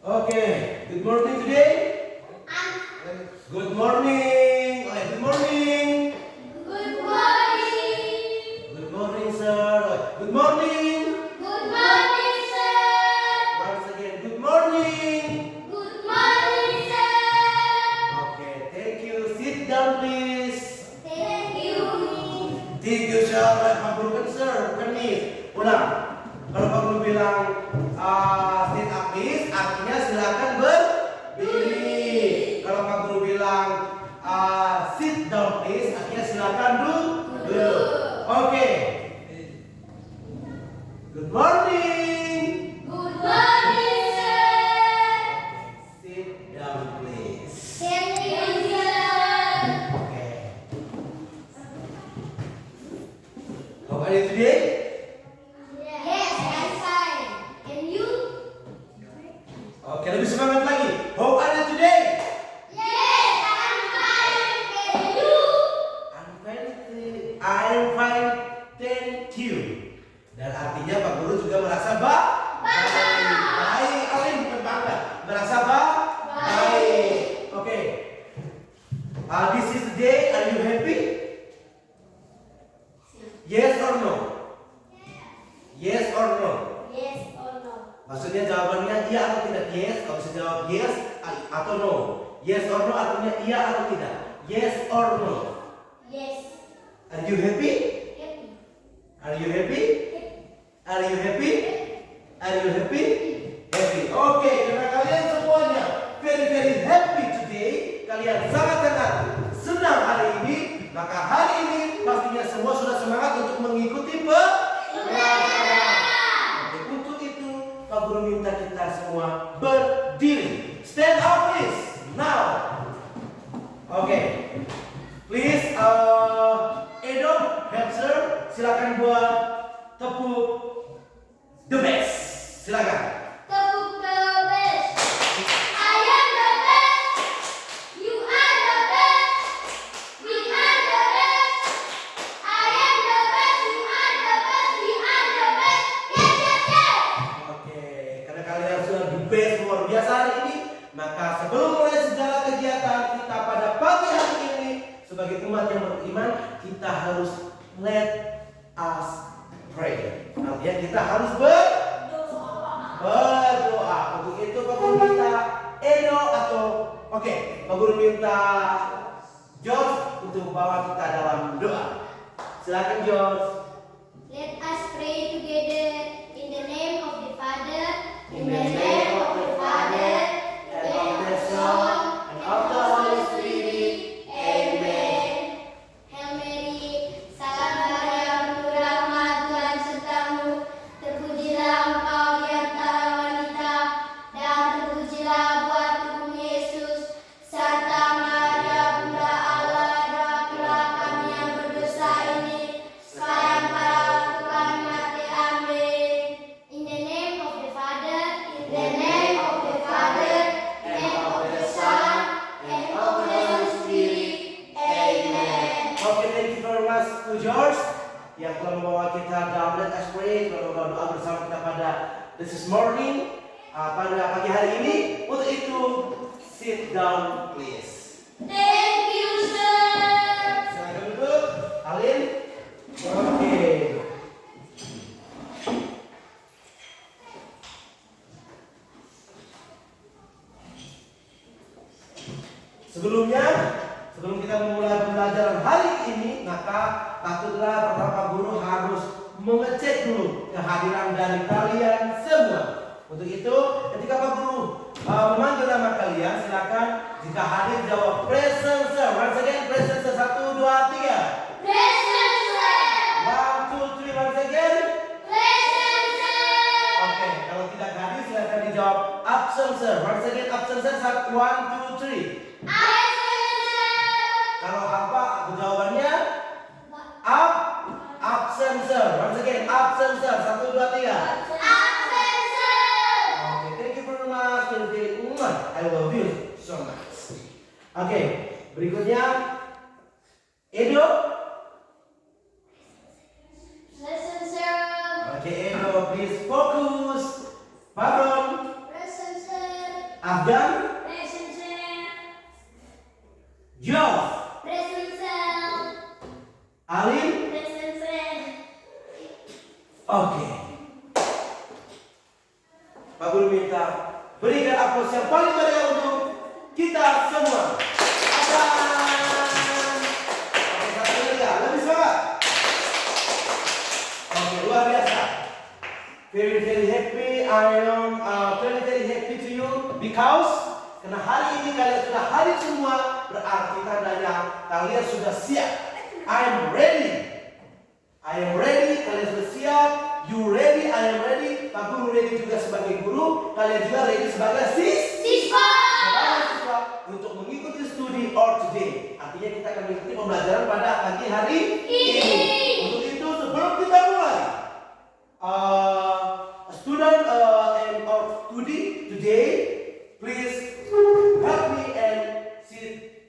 Okay, good morning today. Good morning. Okay, good morning. Good morning. Good morning, sir. Good morning. Good morning, sir. Once again, good morning. Good morning, sir. Okay, thank you. Sit down, please. Thank you. Thank you, sir. Pak Guru kan, sir, bukan miss. Ulang. Kalau Pak Guru bilang sit up, please, artinya silakan berdiri. Kalau Pak Guru bilang sit down, please, artinya silakan duduk. Oke. Good morning. Good morning, sir. Sit down, please. Thank you, sir. Okay. How are you today? Yes, I'm fine. And you? Oke, lebih semangat lagi. How are you today? Yes, I'm fine. And you? I'm fine, thank you. Dan artinya Pak Guru juga merasa baik. Alin bukan bangga, merasa baik. Oke. This is the day. Are you happy? Yes or no? Yes or no? Yes or no? Maksudnya jawabannya iya atau tidak? Yes. Kalau bisa jawab yes atau no. Yes or no artinya iya atau tidak. Yes or no. Yes. Are you happy? Happy. Are you happy? Are you happy? Are you happy? Happy. Oke, karena kalian semuanya very happy today, kalian sangat senang hari ini, maka hari ini pastinya semua sudah semangat untuk mengikuti pelajaran. Oke, untuk itu Pak Guru minta kita semua berdiri. Stand up please. Now. Oke. Please, Edo, Hamster, silakan buat tepuk the best. Silakan. Tepuk the best. I am the best. You are the best. We are the best. I am the best. You are the best. We are the best. Yes, yes, yes. Oke, karena kalian sudah the best luar biasa hari ini, maka sebelum mulai segala kegiatan kita pada pagi hari ini sebagai umat yang beriman, kita harus let us pray. Artinya kita harus berdoa. Untuk itu Pak Guru minta Edo atau Pak Guru minta George untuk bawa kita dalam doa. Silakan George. Let us pray together in the name of the Father, In the name of the Father, and of the Son, and of the Holy Spirit. Amen. Hail Mary, salam Maria, penuh rahmat, Tuhan sertamu. Terpujilah engkau di antara wanita, dan terpujilah buah tubuhmu Yesus. Serta Maria, Bunda Allah, doakanlah kami yang berdosa ini, sekarang pada waktu kami mati. Amin. In the name of the Father, in the name of the Father, and of the Son, and of the Holy Spirit. Amen. Oke, thank you very much to George yang telah membawa kita dalam Let Us Pray, telah membawa doa bersama kita pada this morning, pada pagi hari ini. Untuk itu, sit down please. Thank you, sir. Silakan duduk, Alin. Oke. Sebelum kita memulai pembelajaran hari ini, maka patutlah pertama guru harus mengecek dulu kehadiran dari kalian semua. Untuk itu, ketika Pak Guru memanggil nama kalian, silakan jika hadir jawab present sir. Once again, present sir. 1, 2, 3. Present, sir. 1, 2, 3. Once again. Present, sir. Oke, kalau tidak hadir silakan dijawab absent sir. Once again, absent sir. 1, 2, 3. Present, sir. Kalau apa jawabannya? Absent sir. Once again, absent sir. 1, 2, 3. Absent, sir. Okay, thank you very much. I love you so much. Oke, berikutnya Edo. Present, sir. Oke, Edo, please focus. Baron. Present, sir. Afgan, Present self. Geoff, Present self. Alim. Present self. Oke. Pak Guru minta berikan aplaus yang paling meriah untuk kita semua. Oke, satu lagi ya, lebih semangat. Oke, luar biasa. Very very happy. I am very very happy to you because karena hari ini kalian sudah hadir semua, berarti tandanya kalian sudah siap. I am ready. I am ready. Kalian sudah siap. You ready? I am ready. Pak Guru ready juga sebagai guru. Kalian juga ready sebagai Siswa. siswa untuk mengikuti studi or today. Artinya kita akan mengikuti pembelajaran pada pagi hari ini. Untuk itu sebelum kita mulai, student and or studi today, please help me and sit.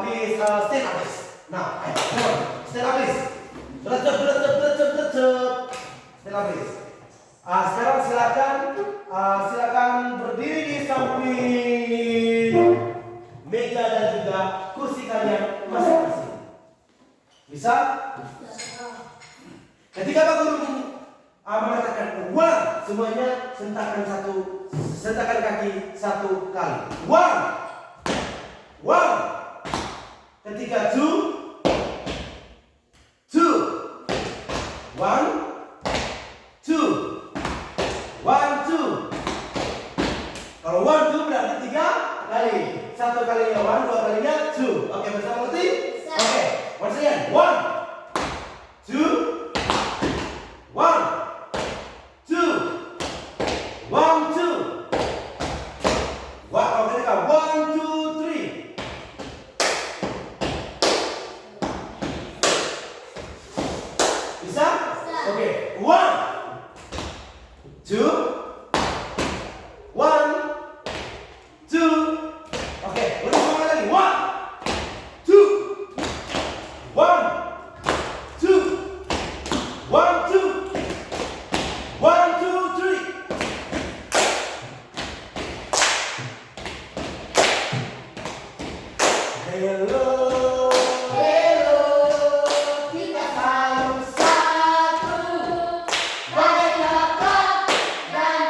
Please stand up, please. Now, come on, stand up, please. Berecep. Stand up, please. Sekarang silakan berdiri di samping meja dan juga kursi kalian masing-masing. Bisa? Ketika Pak Guru mengatakan one, semuanya sentakan kaki satu kali. One. Ketika two. One, two. Kalau one, two berarti 3 kali. Satu kalinya one, dua kalinya two. Oke, bersama ngerti? Oke, once again. One, two. Kalau ketika one, two, three. Bisa? Oke, one, two. Oke, lebih semangat lagi. One, two. One, two, three. Hello, kita saling satu, bagai kakak dan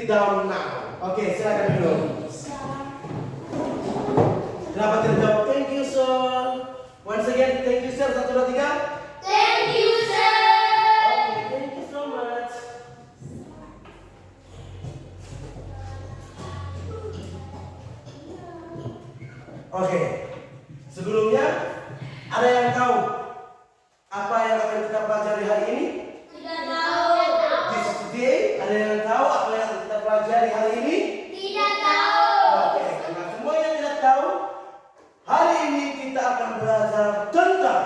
sit down now. Oke, silakan dulu. Kenapa tidak jawab? Thank you, sir. Once again, thank you, sir. 1, 2, 3. Thank you, sir. Okay, thank you so much. Oke, sebelumnya ada yang tahu apa yang akan kita pelajari hari ini? Tidak tahu. This today, ada yang tahu apa yang akan kita pelajari hari ini? Tidak tahu. Oke, karena semuanya tidak tahu, hari ini kita akan belajar tentang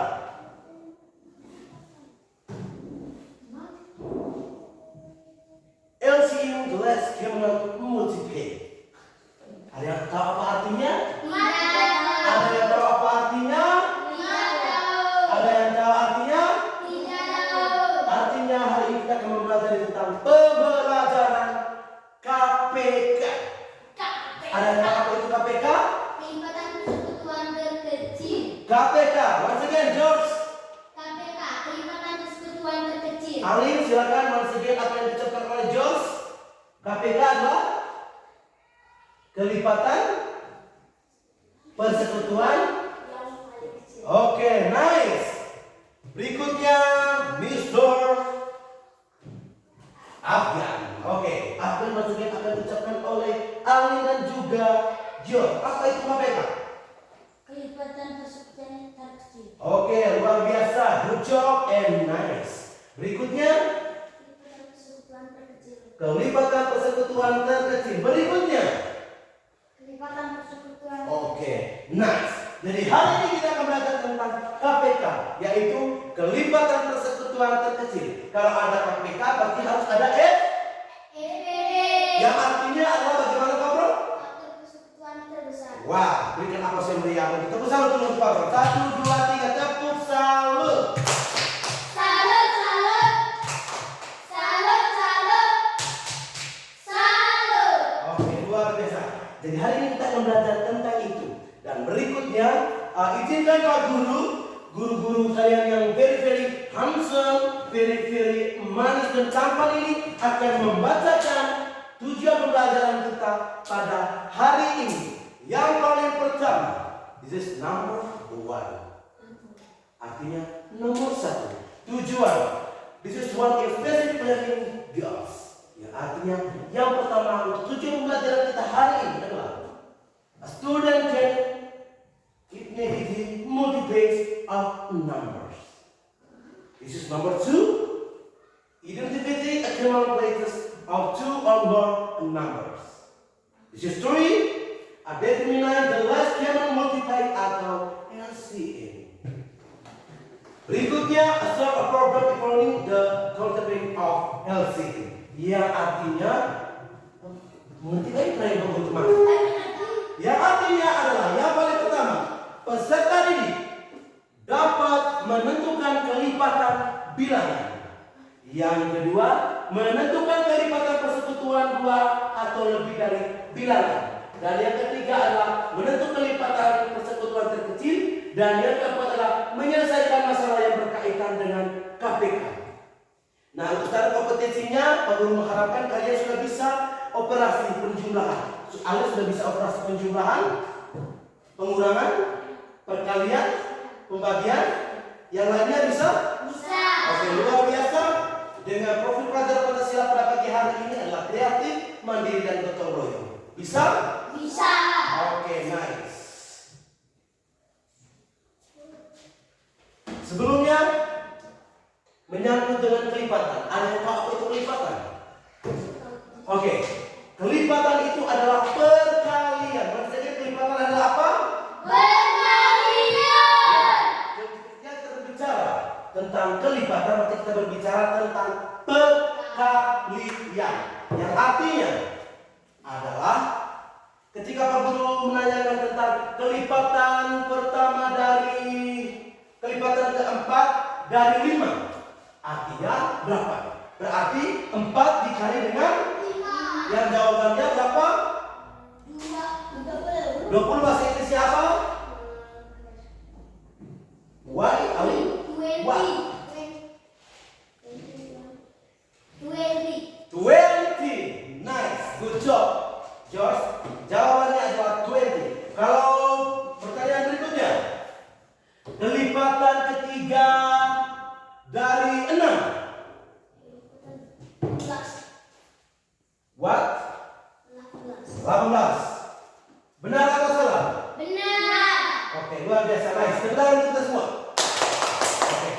LCM Glass Cabinet Multipay. Ada yang tahu apa artinya? Tidak tahu. Ada yang tahu apa artinya? Tidak tahu. Ada yang tahu artinya? Tidak tahu. Artinya hari ini kita akan mempelajari tentang pembelajaran KPK. Ada yang tahu apa itu KPK? Kelipatan persekutuan terkecil. KPK, once again, George. KPK, kelipatan persekutuan terkecil. Alin, silakan once again apa yang diucapkan oleh George. KPK adalah kelipatan persekutuan. Yang paling kecil. Oke, nice. Berikutnya, Mr. Afgan. Oke, Afgan once again akan diucapkan oleh Alin dan juga George. Apa itu KPK? Kelipatan persekutuan terkecil. Oke, luar biasa. Good job and nice. Berikutnya, Kelipatan persekutuan terkecil. kelipatan persekutuan terkecil. Berikutnya. Kelipatan persekutuan. Oke, nice. Jadi hari ini kita akan belajar tentang KPK, yaitu kelipatan persekutuan terkecil. Kalau ada KPK, berarti harus ada EPD. yang artinya adalah bagaimana, Pak Bro? Faktor persekutuan terbesar. Wah, berikan aplaus yang meriah untuk tepuk salut dulu, Pak Bro. 1, 2, 3, tepuk salut. Salut, salut. Salut, salut. Salut. Oke, luar biasa. Jadi hari ini kita akan belajar tentang itu. Dan berikutnya, izinkan Pak guru-guru kalian yang very handsome, very manis dan tampan ini akan membacakan tujuan pembelajaran kita pada hari ini. Yang paling pertama, this is number 1. Artinya nomor 1. Tujuan. This is one specific learning goals. Yang artinya yang pertama untuk tujuan pembelajaran kita hari ini adalah a student can negative multiples of numbers. This is number 2. Identify accumulators of 2 or more numbers. This is 3. Determine the last common multiplier atau LCM. Berikutnya, solve a problem involving the concept of LCM. Yang artinya multiply triangle untuk mana? Yang artinya adalah yang paling pertama, peserta didik dapat menentukan kelipatan bilangan. Yang kedua, menentukan kelipatan persekutuan 2 atau lebih dari bilangan. Dan yang ketiga adalah menentukan kelipatan persekutuan terkecil. Dan yang keempat adalah menyelesaikan masalah yang berkaitan dengan KPK. Nah, untuk cara kompetensinya, Pak Guru mengharapkan kalian sudah bisa operasi penjumlahan. Kalian sudah bisa operasi penjumlahan, pengurangan, perkalian, pembagian, yang lainnya bisa? Bisa. Oke, luar biasa. Dengan profil pelajar Pancasila pada pagi hari ini adalah kreatif, mandiri, dan gotong royong. Bisa? Bisa. Oke, nice. Sebelumnya, menyangkut dengan kelipatan. Ada yang tahu apa itu kelipatan? Oke, kelipatan itu adalah perkalian. Maksudnya kelipatan adalah apa? Perkalian. Ketika kita berbicara tentang kelipatan, berarti kita berbicara tentang perkalian. Yang artinya adalah ketika Pak Guru menanyakan tentang kelipatan pertama dari kelipatan keempat dari 5, artinya berapa? Berarti 4 dikali dengan 5. yang jawabannya berapa? 20. 20 bahasa Inggrisnya apa? Why? Ali? What? 20. 20. Nice.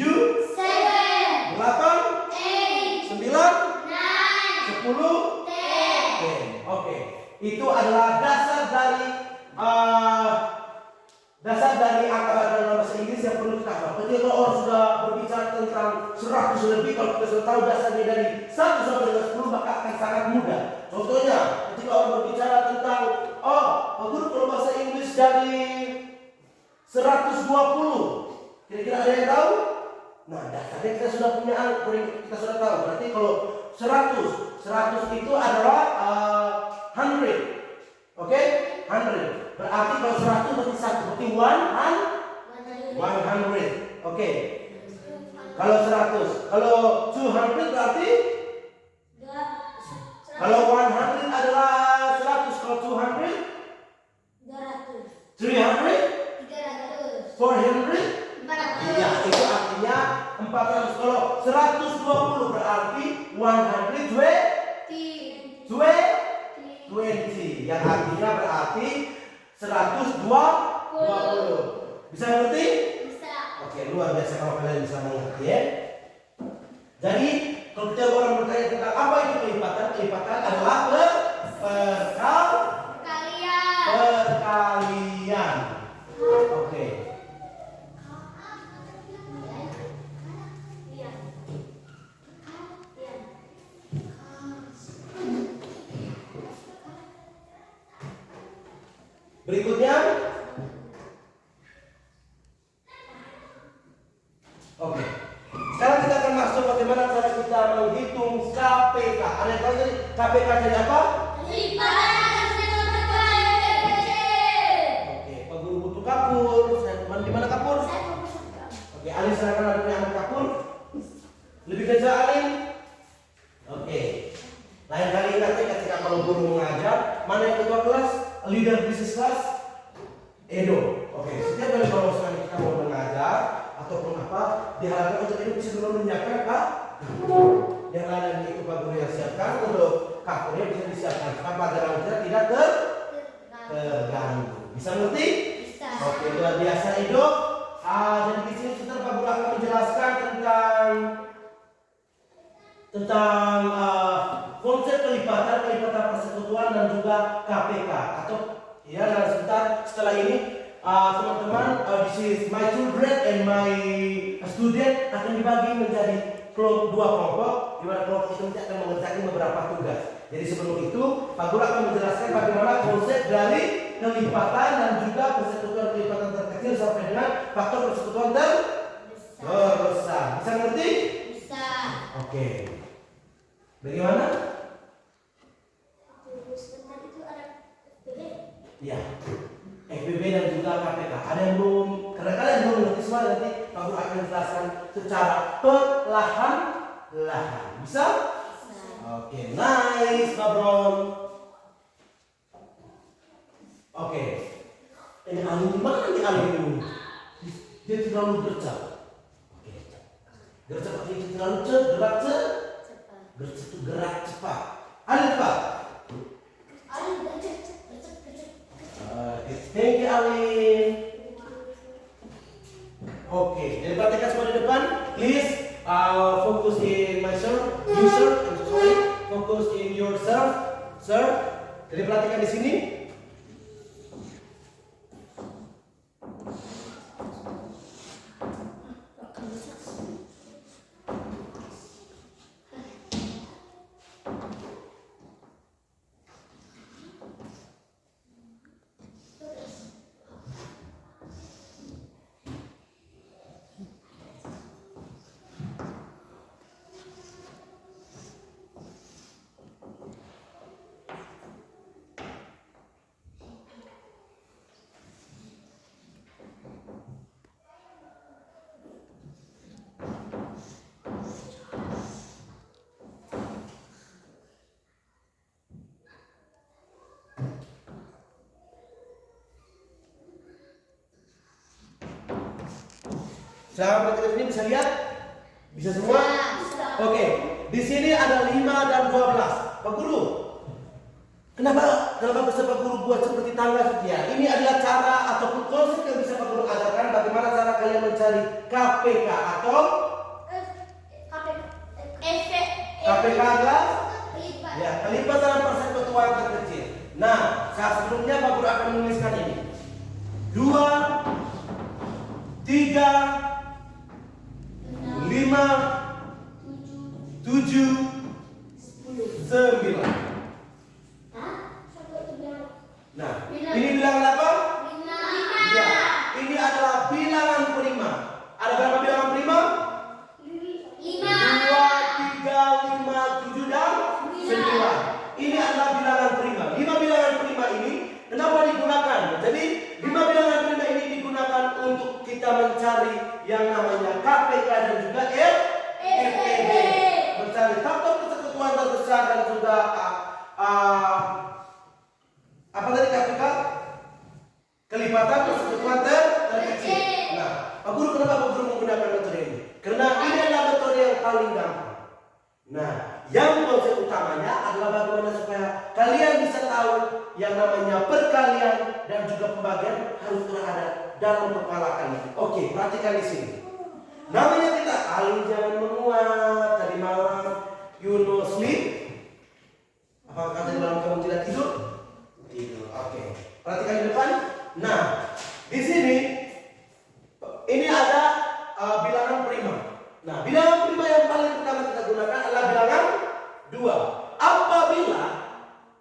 7, 7, 8, 8, 9, 9, 10, 10. 10. Oke, itu adalah dasar dari angka dalam bahasa Inggris yang perlu kita tahu. Ketika orang sudah berbicara tentang 100 lebih, kalau kita sudah tahu dasarnya dari 1 sampai dengan 10, maka akan sangat mudah. Contohnya, ketika orang berbicara tentang Pak Guru, kalau bahasa Inggris dari 120, kira-kira ada yang tahu? Nah, dasarnya kita sudah punya, kita sudah tahu. Berarti kalau 100 itu adalah 100. Oke? 100. Berarti kalau 100 berarti 1, berarti 100. Oke. Kalau 100, kalau 200 berarti kalau 100 adalah 100, kalau 200 300, 400. Ya, itu artinya 400. Kalau 120 berarti 120. Yang artinya berarti 120. Bisa ngerti? Bisa. Oke, luar biasa kalau kalian bisa mengerti ya. Jadi, kalau kita orang bertanya tentang apa itu pelipatan, pelipatan adalah perkalian. Oke. Berikutnya, oke. Sekarang kita akan masuk bagaimana cara kita menghitung KPK. Ada yang tahu tadi KPK jadi apa? Oke, Pak Guru butuh kapur. Di mana kapur? Oke, Alin silakan ada yang ambil kapur. Lebih kerja Alin. Oke. Lain kali ingat ya ketika kalau guru mengajar, mana yang ketua kelas? Leader bisnis kelas? Edo. Oke, setiap kali kalau misalnya kita mau mengajar ataupun apa, diharapkan untuk itu bisa dulu menyiapkan Pak. Yang lain itu Pak Guru yang siapkan, untuk kapurnya bisa disiapkan supaya pelajaran kita tidak terganggu. Bisa ngerti? Bisa. Oke, luar biasa Edo. Jadi di sini sebentar Pak Guru akan menjelaskan tentang konsep pelipatan persekutuan dan juga KPK atau ya. Dan setelah ini teman-teman, this is my children and my student akan dibagi menjadi dua kelompok, di mana kelompok itu nanti akan mengerjakan beberapa tugas. Jadi sebelum itu Pak Guru akan menjelaskan bagaimana konsep dari kelipatan dan juga persekutuan kelipatan terkecil sampai dengan faktor persekutuan terbesar. Bisa ngerti? Bisa. Oke. Bagaimana? Sebentar itu ada FPB. Ya, FPB dan juga KPK. Ada yang belum? Karena kalian belum ngerti semua, nanti Pak Guru akan jelaskan secara perlahan-lahan. Bisa? Oke, nice, Pak Bro. Oke. Ini Alin di mana nih Alin ini? Dia terlalu gercep. Oke, gercep artinya terlalu gerak cepat. Alin cepat. Thank you Alin. Oke, jadi perhatikan semua di depan. Please focus in my serve. Sorry, fokus in your serve. Serve. Jadi perhatikan di sini. Sahabat kita sini bisa lihat? Bisa semua? Bisa. Oke, di sini ada 5 dan 12. Pak Guru, kenapa bisa Pak Guru buat seperti tangga setia? Ini adalah cara ataupun konsep yang bisa Pak Guru ajarkan bagaimana cara kalian mencari KPK atau KPK adalah ya, kelipatan persekutuan terkecil. Nah, saat sebelumnya Pak Guru akan menuliskan ini. 2, 3, 5, 7, 9. Nah, ini bilangan apa? Ya, ini adalah bilangan prima. Ada berapa bilangan prima? 2, 3, 5, 7, dan 9. Ini adalah bilangan prima. 5 bilangan prima ini kenapa digunakan? Jadi 5 bilangan prima ini digunakan untuk kita mencari yang namanya KPK dan juga FPB. Mencari faktor persekutuan terbesar dan juga apa tadi KPK? Kelipatan persekutuan terkecil. Nah, Pak Guru, kenapa Pak Guru menggunakan metode ini? Karena ini adalah metode yang paling gampang. Nah, yang konsep utamanya adalah bagaimana supaya kalian bisa tahu yang namanya perkalian dan juga pembagian harus ada dalam kepala kalian. Oke, perhatikan di sini. Namanya kita Alin jangan menguap. Tadi malam you no sleep. Apakah tadi malam kamu tidak tidur? Tidur. Oke. Perhatikan di depan. Nah, di sini ini ada bilangan prima. Nah, bilangan prima yang paling pertama kita gunakan adalah bilangan 2. Apabila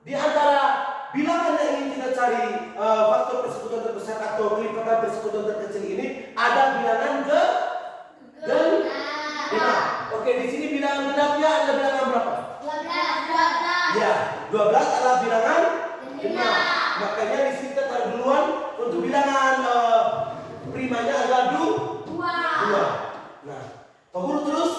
di antara bilangan yang ingin kita cari faktor persekutuan terbesar atau kelipatan persekutuan terkecil ini ada bilangan genap. Oke, di sini bilangan genapnya ada bilangan berapa? 12. Ya, 12 adalah bilangan genap. Makanya di sini kita taruh duluan untuk bilangan primanya adalah 2. Nah, Pak Guru terus,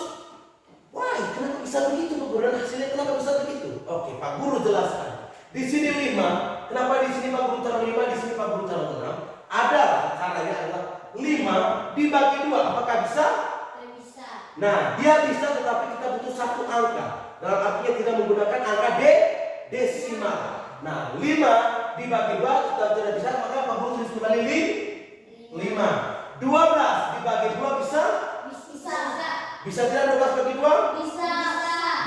wah, kenapa bisa begitu Pak Guru? Dan hasilnya kenapa bisa begitu? Oke, Pak Guru jelaskan. Di sini 5. Kenapa di sini Pak Guru taruh 5, di sini Pak Guru taruh 6? Ada caranya adalah 5 dibagi 2. Apakah bisa? Bisa. Nah, dia bisa, tetapi kita butuh satu angka. Dalam artinya tidak menggunakan angka desimal. Nah, 5 dibagi 2 kita tidak bisa, maka Pak Guru tulis kembali 5. 12 dibagi 2 bisa? Bisa. Bisa tidak 12 bagi 2? Bisa.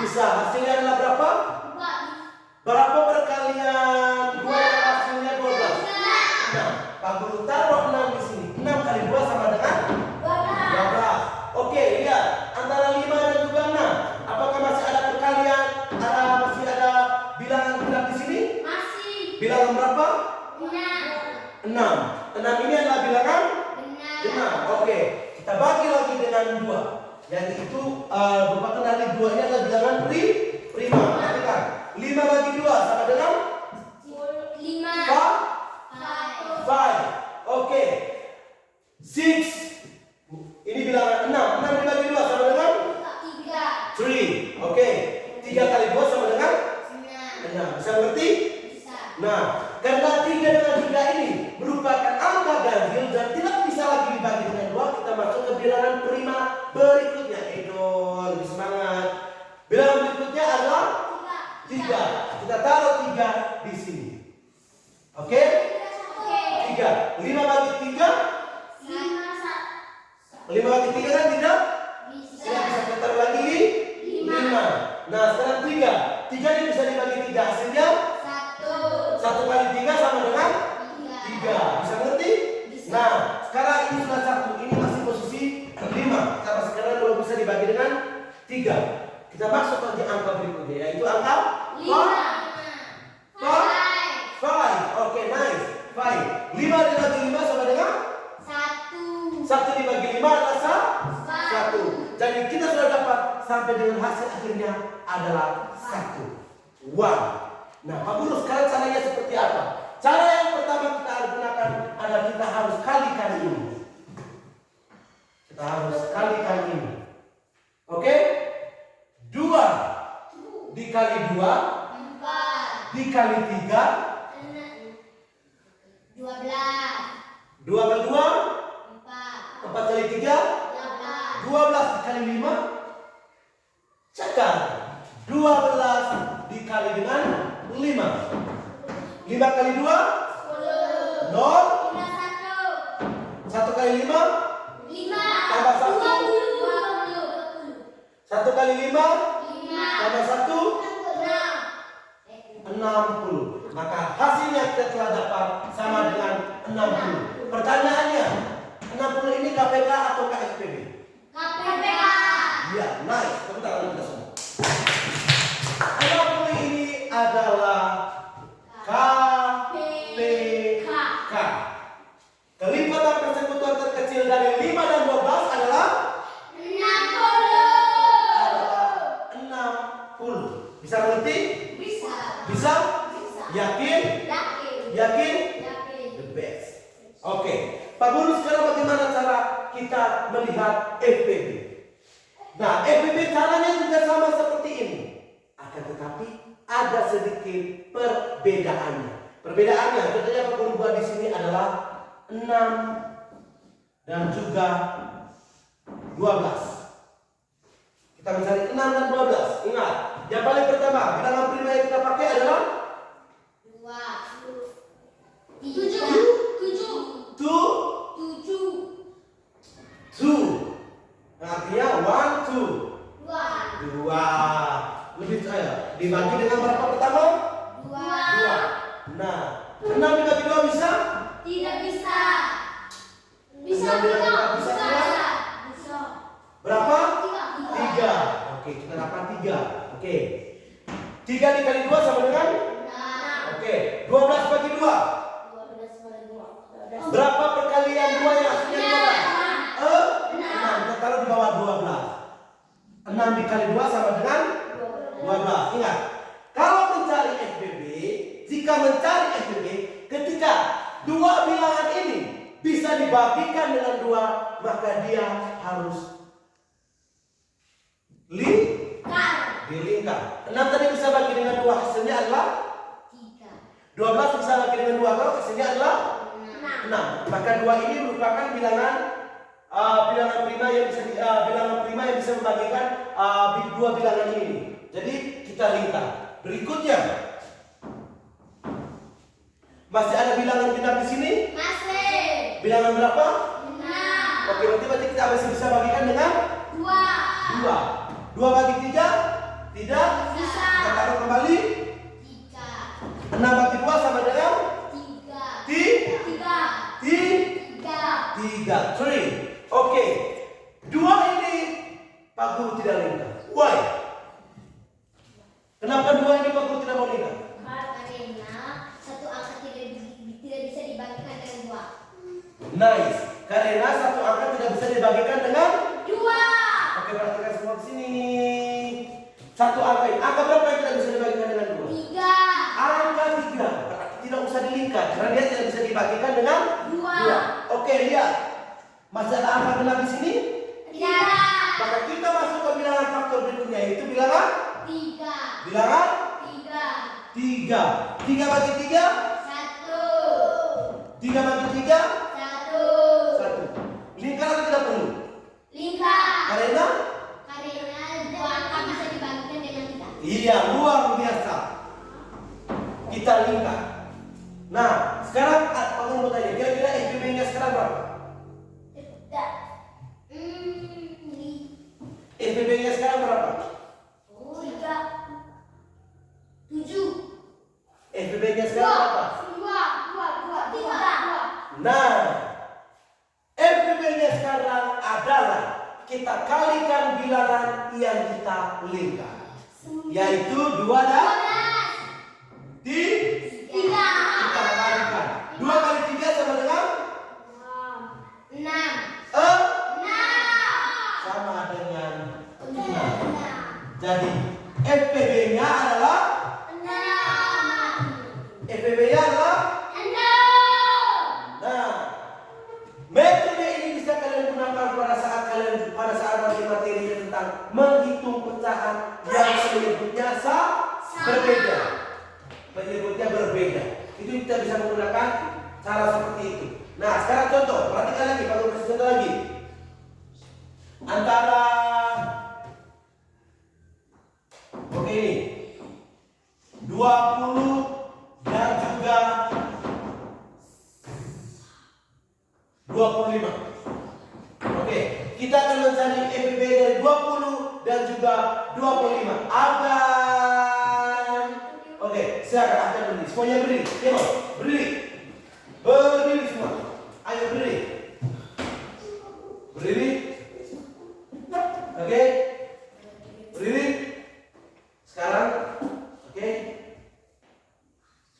Bisa. Hasilnya adalah berapa? Berapa perkalian 2 yang hasilnya 12? Nah, Pak Guru taruh 6 di sini. 6 kali 2 sama dengan 12. Oke, lihat antara 5 dan juga 6. Apakah masih ada perkalian? Masih ada bilangan genap di sini? Masih. Bilangan berapa? 6. 6 ini adalah bilangan genap. Oke, kita bagi lagi dengan 2. Yang itu merupakan dari 2 ini adalah bilangan prima. Perhatikan. 5 bagi 2 sama dengan 5. Oke. 6. Ini bilangan 6. 6 dibagi 2 sama dengan 3. Oke. 3 kali 2 sama dengan 6. Bisa mengerti? Bisa. Nah, karena 3 dengan 3 ini merupakan angka ganjil dan tidak bisa lagi dibagi dengan 2, kita masuk ke bilangan prima berikutnya. Edo, lebih semangat. Bilangan berikutnya adalah 3. Kita taruh 3 di sini. Oke? 3. 5 bagi 3? 5 bagi 3 kan tidak? Bisa. Ya, bisa kita taruh lagi 5. Nah, sekarang 3. 3 ini bisa dibagi 3. Hasilnya 1 kali 3 sama dengan 3. Bisa ngerti? Bisa. Nah, sekarang ini sudah 1. Ini masih posisi 5. Karena sekarang belum bisa dibagi dengan 3. Kita masuk ke angka berikutnya, yaitu angka 5. Oke, nice. 5. 5 dibagi 5 sama dengan 1 dibagi 5 adalah 1. Jadi kita sudah dapat sampai dengan hasil akhirnya adalah 1. Nah, Pak Guru, sekarang caranya seperti apa? Cara yang pertama kita harus gunakan adalah kita harus kalikan ini. Kita harus kalikan ini. Oke? 2 dikali 2 dikali 3 2 kali 2 4 kali 3 12 dikali 5 cakap 12 dikali dengan 5 5 kali 2 0 1 kali 5 tambah 1 kali 5 tambah 1 60. Maka hasilnya kita telah dapat sama dengan 60. Pertanyaannya, 60 ini KPK atau KSPB? Iya, nice. Tepuk tangan kita semua. 60 ini adalah KPK. Kelipatan persekutuan terkecil dari 5 dan 12 adalah 60. Bisa mengerti? Bisa? Yakin? The best. Oke. Pak Guru, sekarang bagaimana cara kita melihat FPB? Nah, FPB caranya juga sama seperti ini. Akan tetapi ada sedikit perbedaannya. Perbedaannya, contohnya Pak Guru buat di sini adalah 6 dan juga 12. Kita mencari 6 dan 12. Ingat, yang paling pertama, bilangan prima yang kita pakai adalah 2. Artinya 1, 2. Lebih saya dibagi dengan berapa pertama? 2. Nah, 6 dibagi 2 bisa? Tidak bisa. Berapa? 3. Oke, kita dapat 3. Oke. 3 dikali 2 sama dengan? Oke, 12 bagi 2. Berapa perkalian 2 yang hasilnya 12? 6. Kita taruh di bawah 12. 6 dikali 2 sama dengan 12. Ingat, kalau mencari FBB, jika mencari FBB, ketika 2 bilangan ini bisa dibagikan dengan 2, maka dia harus dilingkar. 6 tadi bisa bagi dengan 2, hasilnya adalah 12 bisa bagi dengan 2, kalau hasilnya adalah 6. Maka 2 ini merupakan bilangan prima yang bisa membagikan 2 bilangan ini. Jadi kita lingkar. Berikutnya, masih ada bilangan genap di sini? Masih. Bilangan berapa? 6. Oke, berarti kita masih bisa bagikan dengan 2. 2 bagi 3? Tidak? Bisa. Kita taruh kembali. 6 bagi 2 sama dengan? 3. Oke. 2 ini Pak Guru tidak lingkar. Why? Kenapa 2 ini Pak Guru tidak mau lingkar? Karena satu angka tidak bisa dibagikan dengan 2. Nice. Karena satu angka tidak bisa dibagikan dengan 2. Oke, perhatikan semua di sini. Satu angka ini. Angka berapa yang tidak bisa dibagikan dengan 2? 3. Angka 3. Berarti tidak usah dilingkar karena dia tidak bisa dibagikan dengan 2. Oke, lihat. Masih ada angka genap di sini? Tidak. Maka kita masuk ke bilangan faktor berikutnya, yaitu bilangan 3. bilangan 3. 3 bagi 3? 1. 3 bagi 3? 1. 1. Lingkar atau tidak perlu? Lingkar. Karena 2 angka bisa dibagikan dengan 3. iya, luar biasa. Kita lingkar. Nah, sekarang Pak Guru mau tanya, kira-kira FBB-nya sekarang berapa? FBB-nya sekarang berapa? 3. FPB-nya sekarang apa? Dua. Nah, FPB-nya sekarang adalah kita kalikan bilangan yang kita lingkar, yaitu 2 dan 3. Kita kalikan 2 kali 3 sama dengan 6. sama dengan 6. Jadi FPB-nya adalah 6. Nah, metode ini bisa kalian gunakan pada saat nanti materi tentang menghitung pecahan yang penyebutnya berbeda. Itu kita bisa menggunakan cara seperti itu. Nah, sekarang contoh, perhatikan lagi, kalau kasih contoh lagi. Antara ini 20 dan juga 25. Oke, kita akan mencari FPB dari 20 dan juga 25. Oke, silakan akan berdiri. Semuanya berdiri. Tengok, berdiri. Berdiri semua. Ayo berdiri. Berdiri. Oke. Berdiri. Sekarang, oke.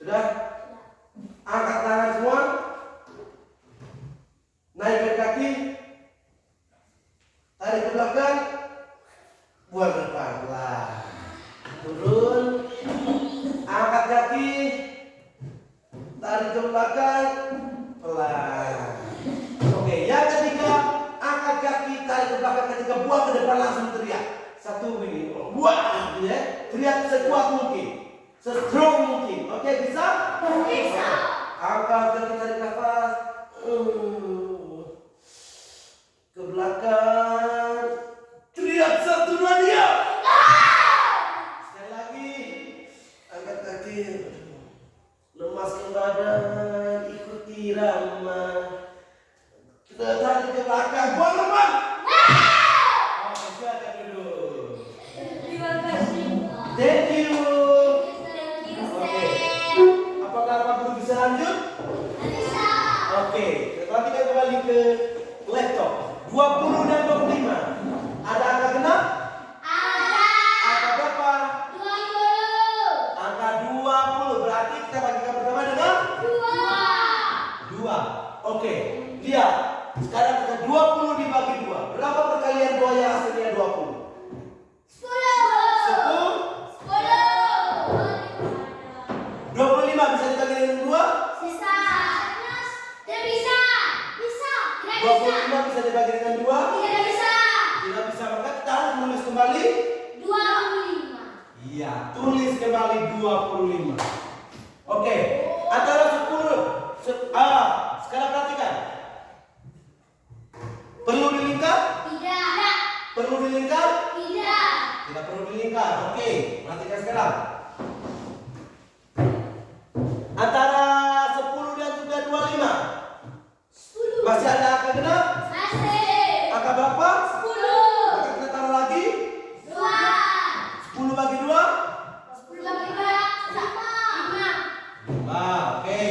Sudah? Angkat tangan semua. Naikkan kaki. Tarik ke belakang. Buang ke depan. Turun. Angkat kaki. Tarik ke belakang. Pelan. Oke, yang ketiga, angkat kaki, tarik ke belakang. Ketika buang ke depan langsung teriak. Satu ini, buang, ya. Teriak sekuat mungkin, se-strong mungkin. Oke, bisa? Bisa. Angkat kaki, tarik nafas. Ke belakang. Teriak 1, 2, diam. Sekali lagi. Angkat kaki. Lemaskan badan. Ikuti irama. Kita tarik ke belakang. Buang lemak. Silakan duduk. Thank you. Oke. Apakah Pak Guru bisa lanjut? Bisa. Oke. Nanti kita kembali ke laptop. 20 dan 25. Ada angka genap? Ada. Angka berapa? 20. Angka 20. Berarti kita bagikan pertama dengan 2. Oke. Lihat. Sekarang kita 20 dibagi 2. Berapa perkalian 2 yang hasilnya 20? 10. 25 bisa dibagi dengan 2? Bisa. Tidak bisa. 25 bisa dibagi dengan 2? Tidak bisa. Tidak bisa, maka kita harus menulis kembali 25. Iya, tulis kembali 25. Oke, antara 10 sekarang perhatikan. Perlu dilingkar? Tidak. Perlu dilingkar? Tidak. Tidak perlu dilingkar. Oke, perhatikan sekarang. Antara 10 dan juga 25. Masih ada angka genap? Masih. Angka berapa? 10. Maka kita taruh lagi 2. 10 bagi 2. 10 bagi 2 sama 5. Oke.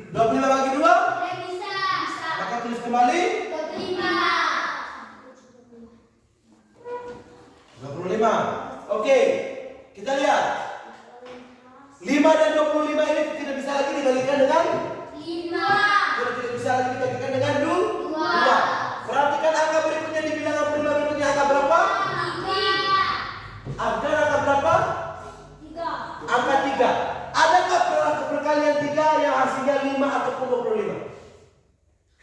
25 bagi 2. Tidak bisa. Maka tulis kembali 25. Oke. Kita lihat. 5 dan 25 ini tidak bisa lagi dibalikan dengan 5. tidak bisa lagi dibagikan dengan 2. 2. Perhatikan angka berikutnya di bilangan prima berikutnya angka berapa? 3. Angka berapa? 3. Angka 3. Adakah perkalian 3 yang hasilnya 5 ataupun 25?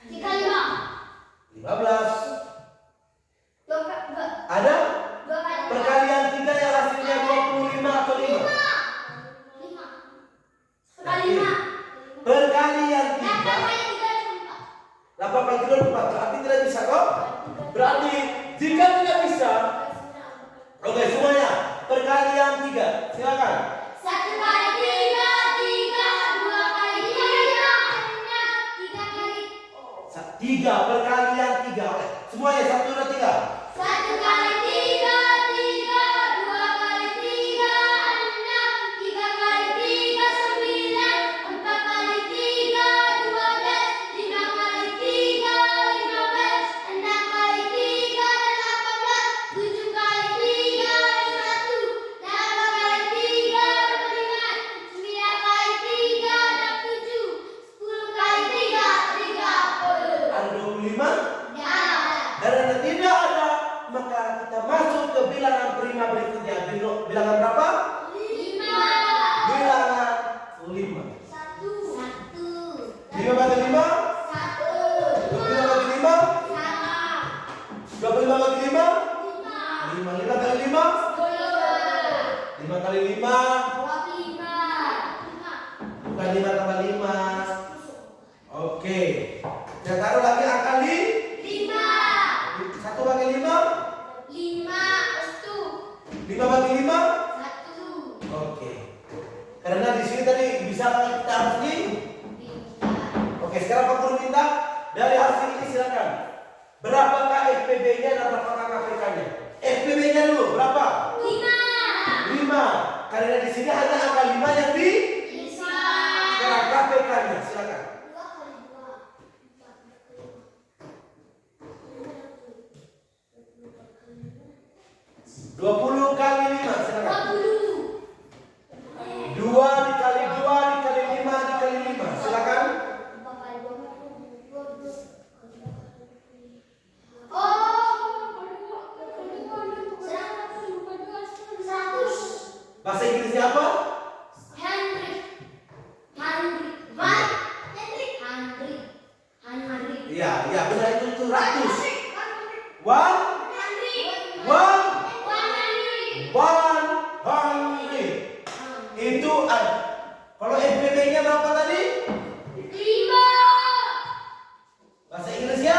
5. 15. 2. Ada? 2 kali Perkalian 3 yang hasilnya 25 atau 5? 5. Sekali 5. Perkalian 3. 8 8 kali 3 4. Berarti tidak bisa kok? Berarti jika tidak bisa, oke semuanya. Perkalian 3. Silakan. 1 kali 3, 2 kali 3, 3 kali 3 perkalian 3. Oke. Semuanya 1 dan 3. 1 kali 3, 2 kali 3, 6. bilangan berapa? 5. Bilangan 5. 1. 5 bagi 5? 1. 25 bagi 5? Sama. 25 bagi 5? 5. 5. 5 kali 5? 5 kali 5? 25. Bukan 5 tambah 5. Oke. Kita taruh lagi angka 5. 1 bagi 5? 5. 5 bagi 5? 1. Oke. Karena di sini tadi bisa kita harus di. Oke, sekarang Pak Guru minta dari hasil ini silakan. Berapakah FPB-nya dan berapakah KPK-nya? FPB-nya dulu berapa? 5. Karena di sini hanya angka 5 yang di. Sekarang KPK-nya silakan. 20 kali 5 silakan. 2 dikali 2 dikali 5 dikali 5 silakan. Bahasa Inggrisnya apa? Iya, iya benar itu ratus. 100. Itu kalau FPB-nya berapa tadi? 5. Bahasa Inggrisnya?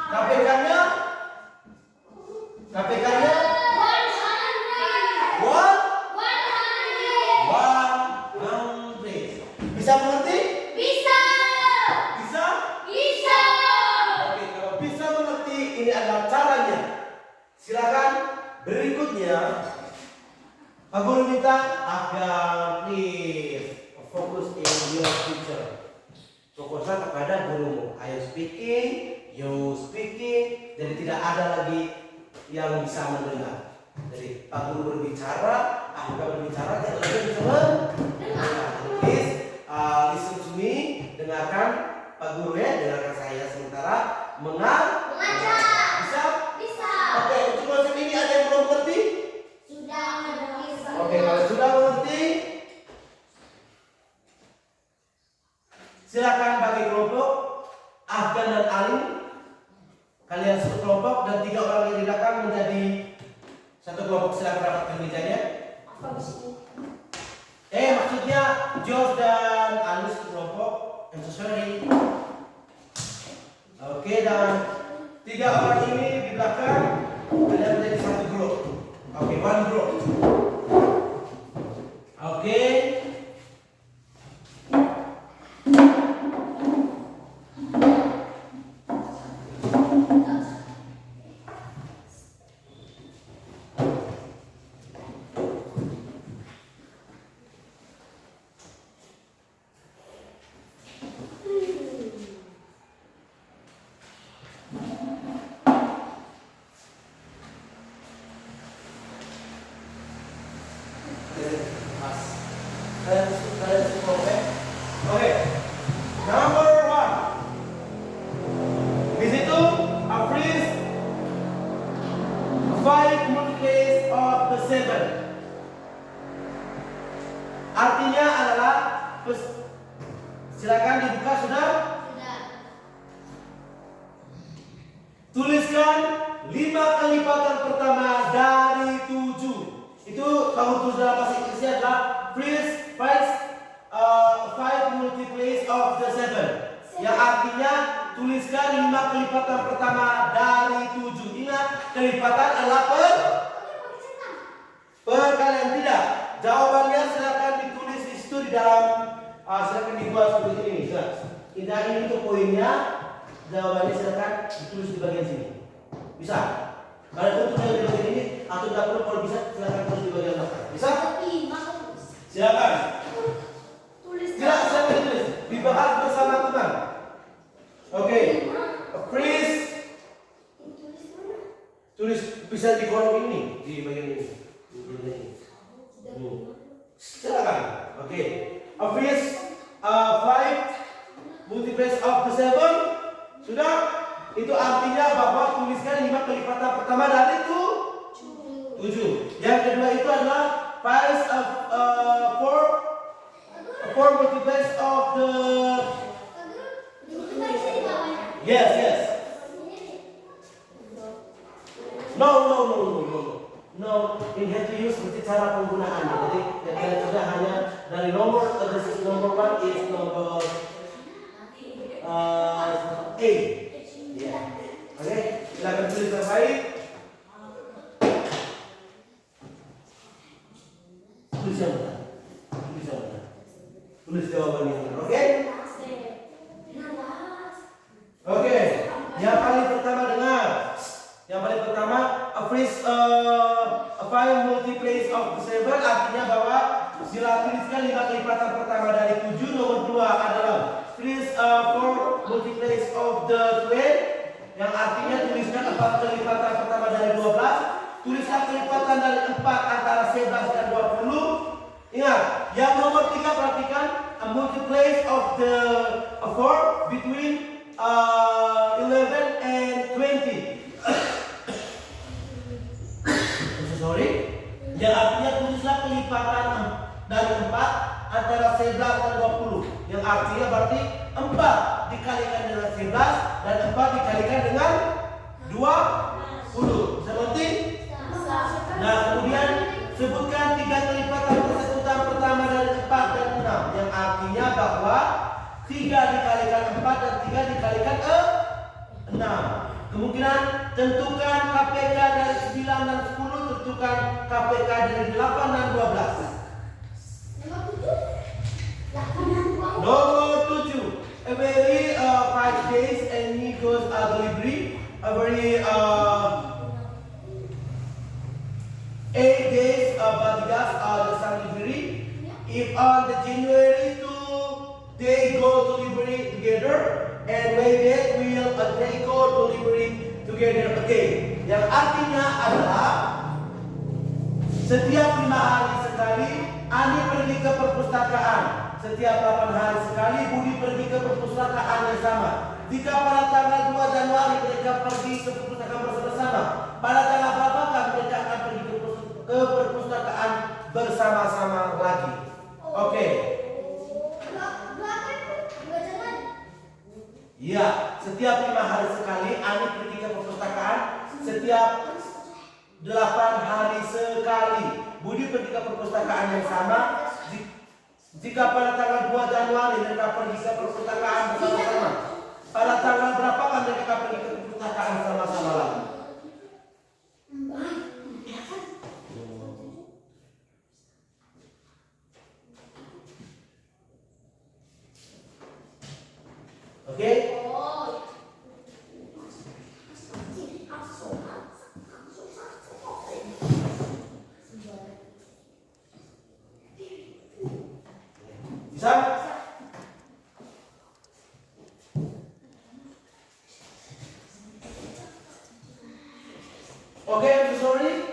KPK-nya? KPK-nya? 100. Bisa mengerti? Bisa. Bisa? Bisa. Oke, kalau bisa mengerti ini adalah caranya. Silakan berikutnya Pak Guru minta agar please fokus in your teacher. Fokuslah kepada gurumu. Ayo speaking, you speaking. Jadi tidak ada lagi yang bisa mendengar. Jadi Pak Guru berbicara, Anda berbicara, yang lain bisa mendengar. Please listen to me, dengarkan Pak Guru ya, dengarkan saya sementara mengajar. Bisa? Bisa. Oke, untuk konsep ini ada yang belum mengerti? Sudah. Oke, kalau sudah mengerti, silakan bagi kelompok Afgan dan Alim. Kalian satu kelompok dan 3 orang yang di belakang menjadi satu kelompok. Silakan rapatkan mejanya. Maksudnya Jos dan Alis satu kelompok. I'm so sorry. Oke, dan 3 orang ini di belakang kalian menjadi satu grup. Oke, one group. Oke. Oke. Number 1. Di situ a phrase 5 multiples of the 7. Artinya adalah silakan dibuka sudah. Tuliskan 5 kelipatan pertama dari 7. Itu kamu tulis dalam bahasa Inggrisnya adalah please 5 multiples of the 7. Yang artinya tuliskan 5 kelipatan pertama dari 7. Ingat, kelipatan adalah perkalian tidak. Jawabannya silakan ditulis di situ di dalam silakan dibuat seperti ini. Indah ini untuk poinnya. Jawabannya silakan ditulis di bagian sini. Bisa? Kalau untuk yang di bagian ini atau tidak perlu, kalau bisa silakan tulis di bagian belakang. Bisa? Silakan. Silakan tulis. Dibahas bersama teman. Oke. Please tulis bisa di kolom ini di bagian ini. Silakan. Oke. Please 5 multiples of the 7. Sudah? Itu artinya bahwa tuliskan 5 kelipatan pertama dari 7. 7. Yang kedua itu adalah 5 of 4 multiples of the yes. No, in have to use seperti cara penggunaannya. Jadi kita sudah hanya dari nomor, this is number 1 is number 8. Yeah. Oke, silakan tulis yang baik. Tulis yang benar. Tulis jawabannya yang benar. Oke? Oke. Yang paling pertama dengar. Yang paling pertama, a phrase a 5 multiples of 7 artinya bahwa sila tuliskan 5 kelipatan pertama dari 7. Nomor 2 adalah phrase 4 multiples of the 12 yang artinya tuliskan 4 kelipatan pertama dari 12. Tuliskan kelipatan dari 4 antara 11 dan 20. Ingat, yang nomor 3 perhatikan a multiples of the 4 between 11 and 20. Sorry, yang artinya tulislah kelipatan dari 4 antara 11 dan 20. Yang artinya berarti 4 dikalikan dengan 11 dan 4 dikalikan dengan 20. Seperti? Nah, kemudian sebutkan 3 kelipatan persekutuan pertama dari 4 dan 6. Yang artinya bahwa 3 dikalikan 4 dan 3 dikalikan 6. Kemungkinan tentukan KPK dari 9 dan 10, tentukan KPK dari 8 dan 12. Nomor 7. Every 5 days and he goes delivery. Every 8 days Badigas the sun delivery. If on the January 2 they go delivery together, and maybe will they go delivery together again. Yang artinya adalah setiap 5 hari sekali Ani pergi ke perpustakaan. Setiap 8 hari sekali Budi pergi ke perpustakaan yang sama. Jika pada tanggal 2 Januari mereka pergi ke perpustakaan bersama-sama, pada tanggal berapakah mereka akan pergi ke perpustakaan bersama-sama lagi? Oke. Ya, setiap 5 hari sekali Ani pergi ke perpustakaan. Setiap 8 hari sekali Budi pergi ke perpustakaan yang sama. Jika pada tanggal 2 Januari mereka pergi ke perpustakaan bersama-sama, pada tanggal berapa kan mereka pergi ke perpustakaan sama-sama lagi? Oke? Bisa? Oke, I'm so sorry.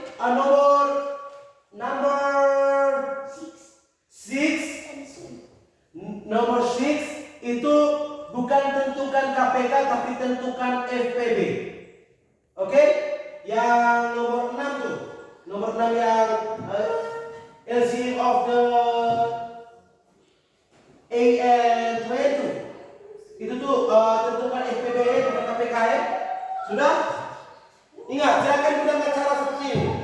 Nomor 6 itu bukan tentukan KPK tapi tentukan FPB. Oke? Yang nomor 6 tuh. Nomor 6 yang LCM of the A and 20. Itu tuh tentukan FPB bukan KPK ya. Sudah? Ingat, silakan gunakan cara seperti ini.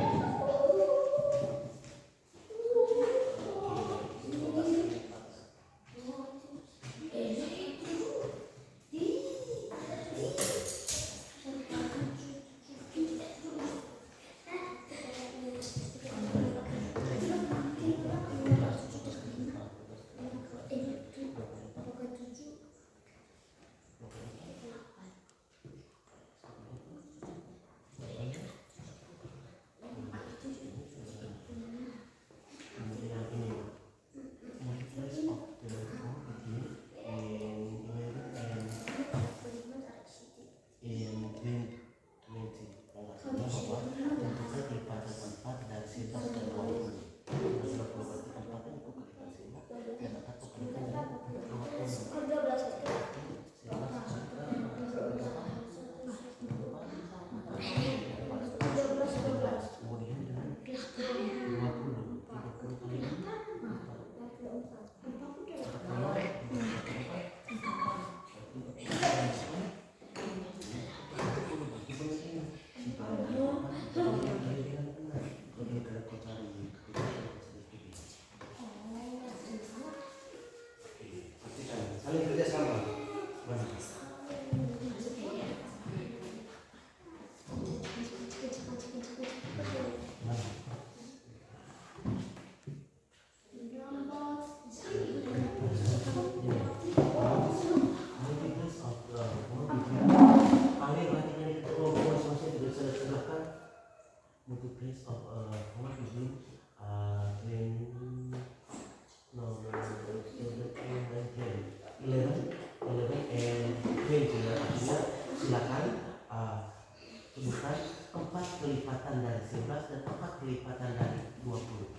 bukan 4 kelipatan dari 11 dan 4 kelipatan dari 20.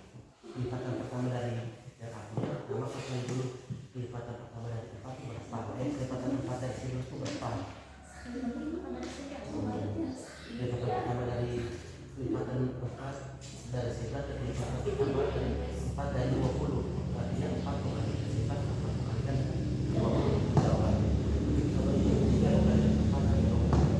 Kelipatan pertama dari yang pertama kosongin dulu. Kelipatan pertama dari 4 itu berapa? Kelipatan 4 dari 11 itu berapa? Kelipatan pertama dari kelipatan 4 dari 11 dan kelipatan pertama dari 4 dari 20. Berarti 4 kali 11 4 kali kan 20 jawabannya. Coba ini 3 kali 4 kali 20.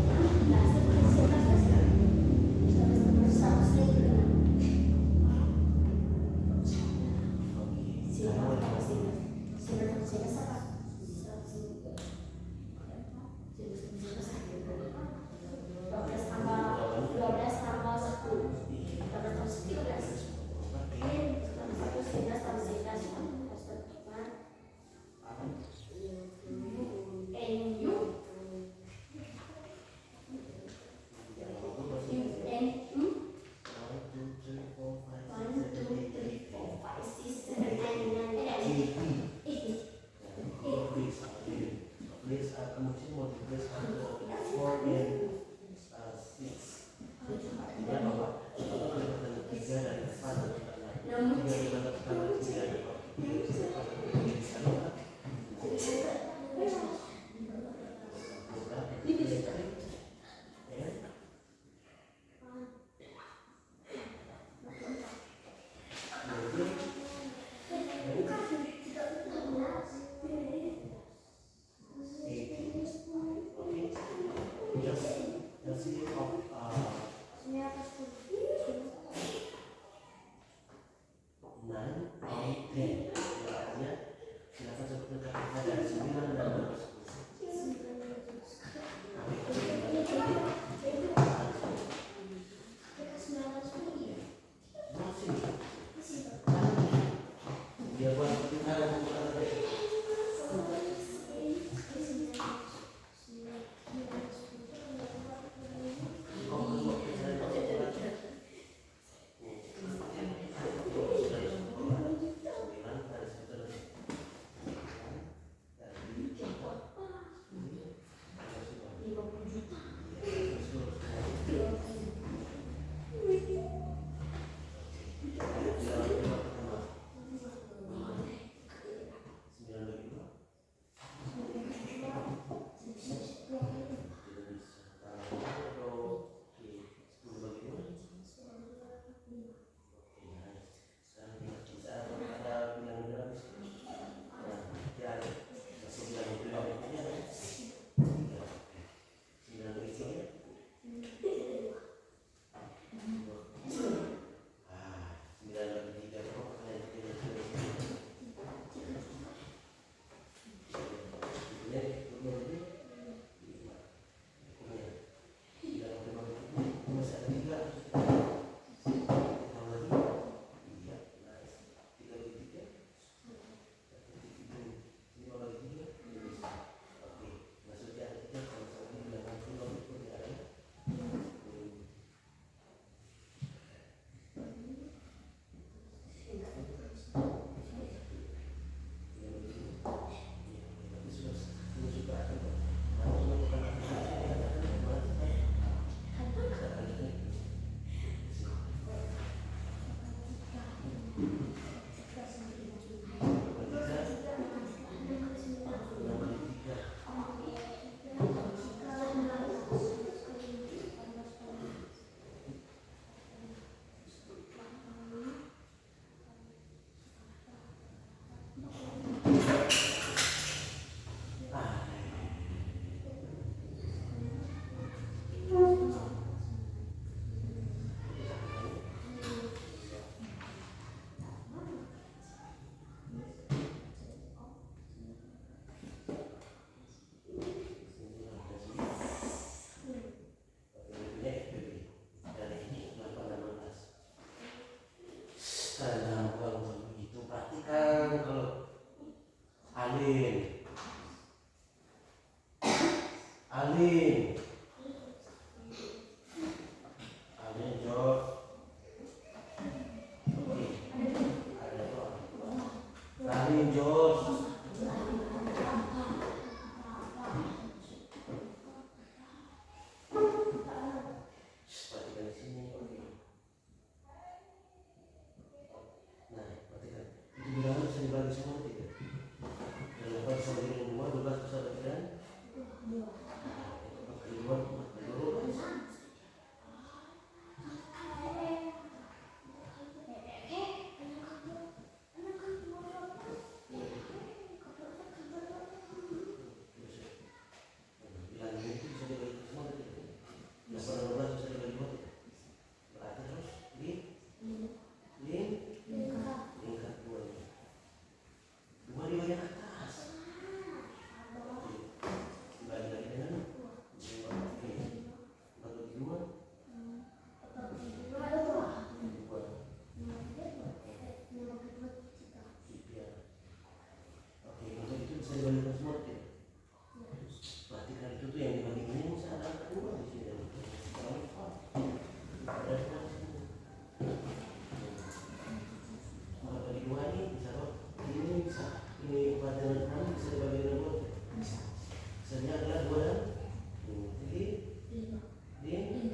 Ini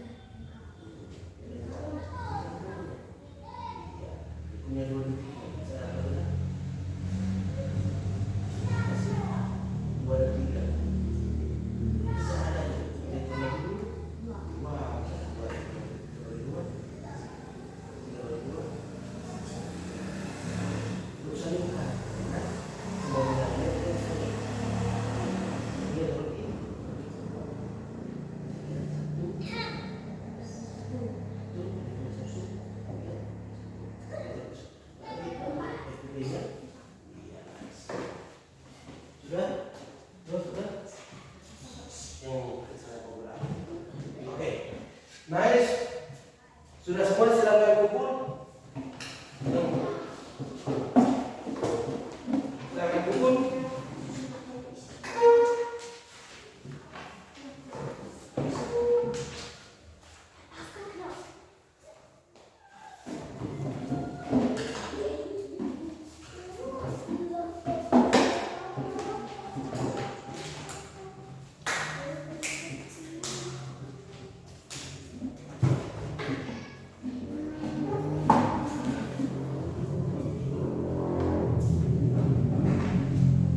punya dua dua ada tiga. Bisa ada yang punya dulu. Wah, dua. Bisa dibuka. Nice. Sudah semua silakan kumpul. Silakan kumpul.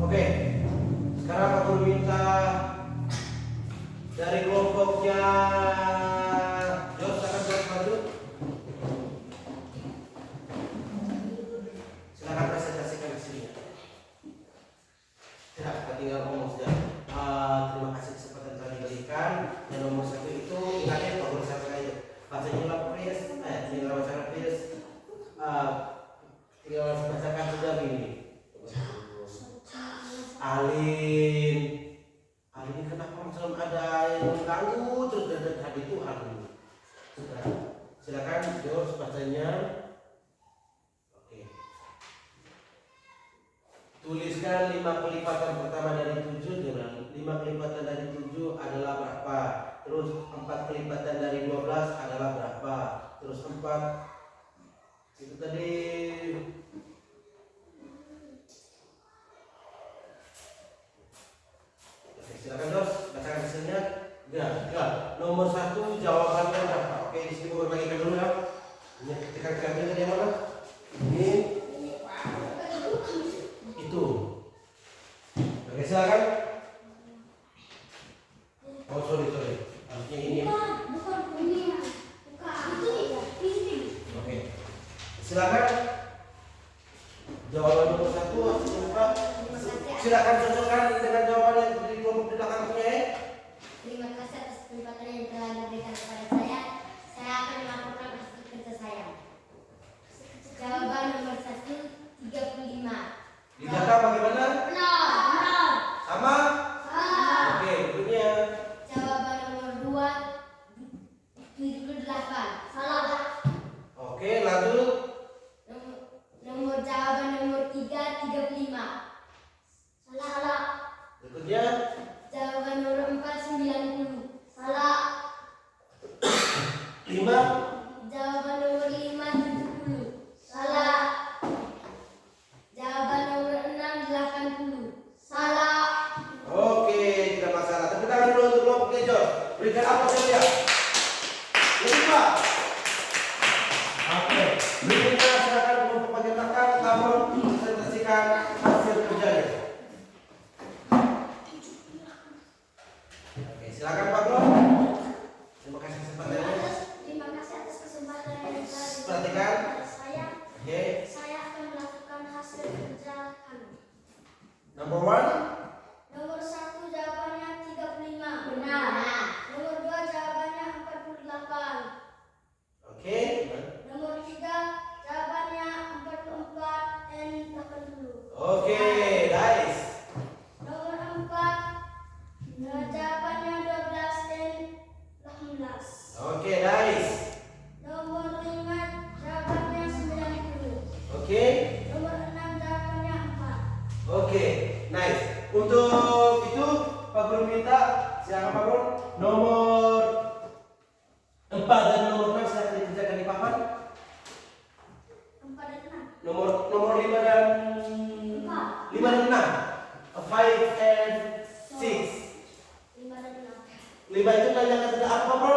Oke, sekarang aku minta dari kelompoknya Jos, silakan Jos maju. Silakan presentasikan hasilnya. Tidak, kita tinggal ngomong saja. Terima kasih kesempatan telah diberikan. Yang nomor satu itu ingatnya nomor satu aja. Bahasanya lah please, tinggal bacakan please. Tinggal bacakan saja ini. Alin kenapa selalu ada yang mengganggu terus dan tadi itu Alin. Sudah, silakan Jos bacanya. Oke. Tuliskan 5 kelipatan pertama dari 7 dengan 5 kelipatan dari 7 adalah berapa? Terus 4 kelipatan dari 12 adalah berapa? Terus 4 itu tadi. Silakan Jos, bacakan hasilnya. Ya. Nomor 1 jawabannya berapa? Oke, di sini berbagikan dulu ya. Ini ketika kami tadi yang mana? Ini. Itu. Oke, silakan. Oh, sorry. Harusnya ini. Bukan ini. Oke. Silakan. Jawaban nomor 1 apa? Silakan cocokkan dengan jawaban yang di kelompok di belakangnya ya. Terima kasih atas kesempatan yang telah diberikan kepada saya. Saya akan melakukan hasil kerja saya. Jawaban nomor 1, 35. Di data bagaimana? Benar. Sama? Salah. Oke, berikutnya. Jawaban nomor 2, 78. Salah. Oke, lanjut. Jawaban nomor 3, 35. Salah. Berikutnya. Jawaban nomor 4, 90. Salah. 5. Jawaban nomor 5, 70. Salah. Jawaban nomor 6, 80. Salah. Oke, tidak masalah. Tepuk tangan dulu untuk kelompok Jos. Berikan apa saja? Lebih Pak. Oke. Berikutnya silakan kelompok bagian belakang kamu presentasikan hasil kerjanya. Oke, silakan Pak Bro. Terima kasih kesempatannya. Terima kasih atas kesempatan yang telah diberikan Perhatikan. kepada saya. Oke. Saya akan melakukan hasil kerja kami. Number 1. Nomor 1 jawabannya 35. Benar. Nomor 2 jawabannya 48. Oke. Nomor 3 jawabannya 44 dan 80. Oke, nice. Nomor 4 jawabannya 12 dan 18. Oke, nice. Nomor 5 jawabannya 90. Oke. Nomor 6 jawabannya 4. Oke, nice. Untuk itu Pak Guru minta silakan Pak Guru nomor 4 dan nomor 6 silakan dikerjakan di papan. 4 dan 6. Nomor 5 dan 6. 5 and 6. 5 dan 6. 5 itu kan yang ketiga apa, Bro?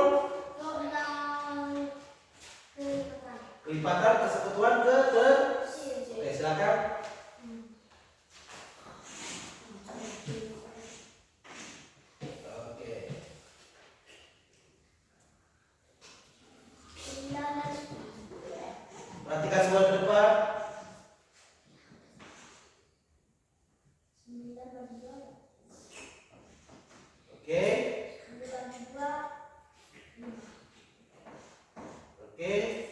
Oke.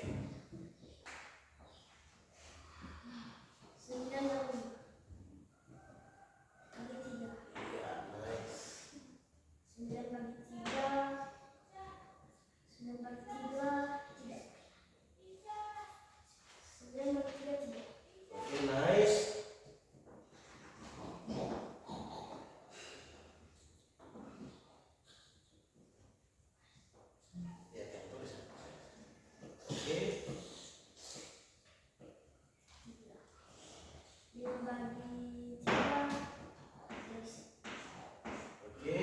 9 bagi 3. Iya, nice. 9 bagi 3. 9 bagi 3 tidak. 9 bagi 3 tidak. Oke, nice. Ya, tulis. Oke. 5 bagi 3 tulis. Oke.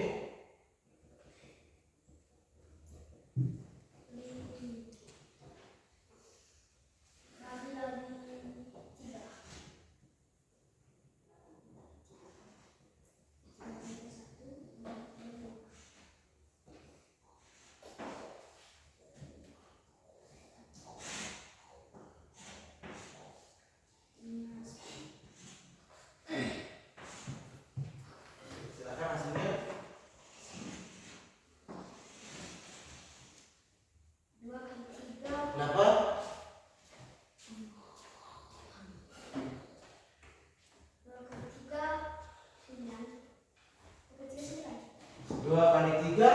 2 kali 3,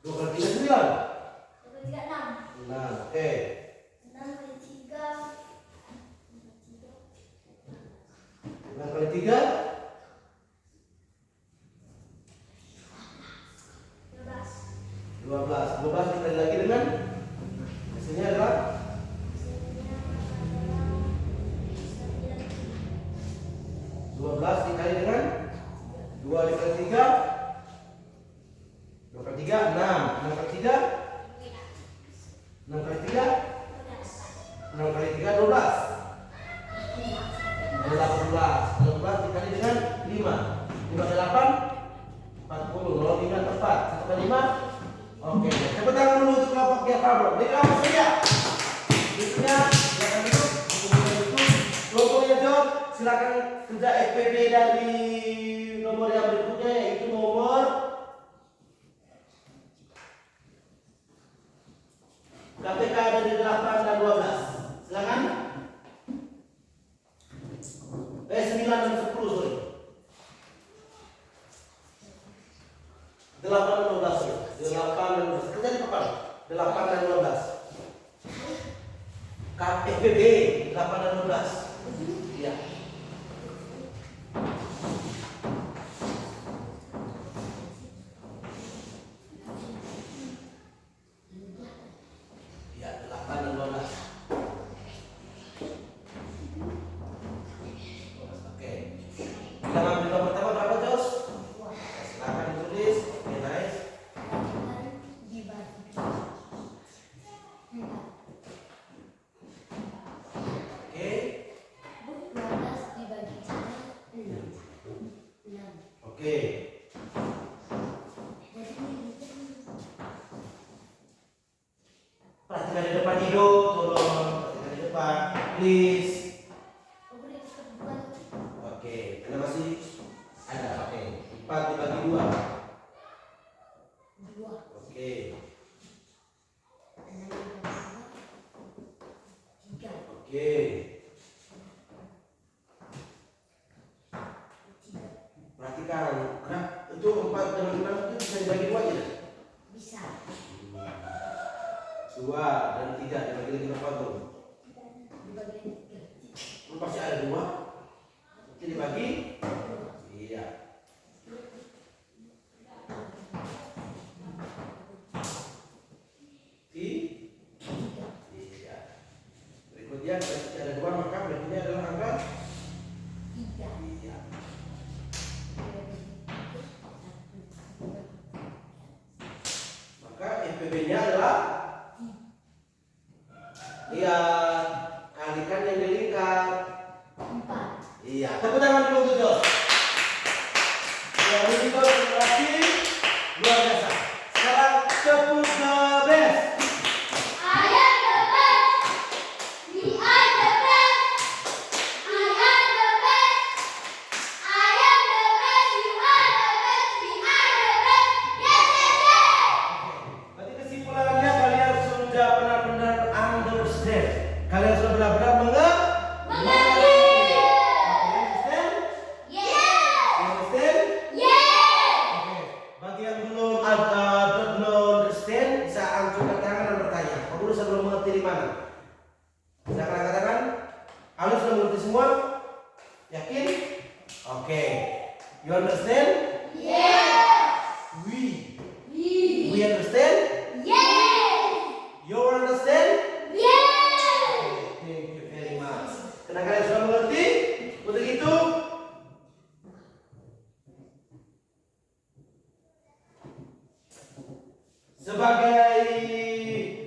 2 kali 3 9. 6, oke. 6 kali 3, 12. 12 dikali lagi dengan hasilnya adalah 12 dikali dengan 2 dikali 3, 2 kali 3, 6. 6 kali 3, 6 kali 3, 6 kali 3, 12. 18 dikali dengan 5. 5 kali 8, 40. 0 5 tepat. 1 kali 5. Oke, tepuk tangan dulu untuk kelompok dia Pablo. Beri kelompok saja. Itunya, silakan duduk. Kelompoknya John, silakan kerja FPB dari nomor yang berikutnya, yaitu nomor KPK dari 8 dan 12. Silakan. 9 dan 10, sorry. 8 dan 12, sorry. 8 dan 12. Kerja di papan. 8 dan 12. KPB 8 dan 12. Iya. Iya, 8 dan 12. Oke. Kita ngambil nomor pertama berapa, Jos? Silakan ditulis. Oke, nice. Oke. 12 dibagi 6. Oke. Perhatikan di depan Ido, tolong perhatikan di depan, please. Oke, karena masih ada. Oke, 4 dibagi 2. 2. Oke, 6 dibagi 3. oke. Perhatikan, karena itu 4 dengan 6 itu bisa dibagi 2 aja. Bisa. 2 dan 3 dibagi lagi berapa tuh? Dibagi 3. Pasti ada 2. Oke, dibagi. Iya. Iya. Berikutnya kalau ada 2 maka berikutnya adalah angka 3. iya. Maka FPB-nya adalah iya, kalikan yang dilingkar. 4. Iya, tepuk tangan dulu untuk Jos. Ya, ini Jos, terima kasih. Luar biasa. Sekarang tepuk the best. I am the best. We are the best. I am the best. I am the best. You are the best. We are the best. Yes, yes, yes. Berarti kesimpulannya kalian sudah benar-benar understand? Kalian sudah benar-benar Mengerti. Understand? Yes. Understand? Yes. Oke. Bagi yang belum understand, bisa angkat tangan dan bertanya. Pak Guru saya belum mengerti di mana? Silakan angkat tangan. Kalian sudah mengerti semua? Yakin? Oke. You understand? Yes. We understand? Yes. You understand? Yes. Thank you very much. Karena kalian sudah mengerti, untuk itu sebagai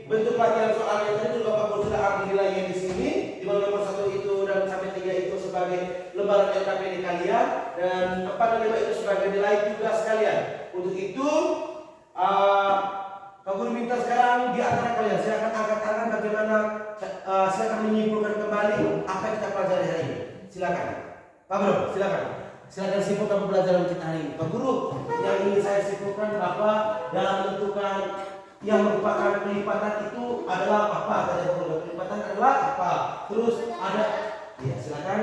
bentuk pelajaran soal yang tadi juga Pak Guru sudah ambil nilainya di sini, di mana nomor 1 itu dan sampai 3 itu sebagai lembaran LKPD kalian dan 4 dan 5 itu sebagai nilai tugas kalian. Untuk itu Pak Guru minta sekarang di antara kalian silakan angkat tangan bagaimana silakan menyimpulkan kembali apa yang kita pelajari hari ini. Silakan. Pak Guru, silakan. Silakan simpulkan pembelajaran kita hari ini. Pak Guru, yang ingin saya simpulkan bahwa dalam menentukan yang merupakan pelipatan itu adalah apa? Tadi Pak Guru, pelipatan adalah apa? Terus ada, ya silakan.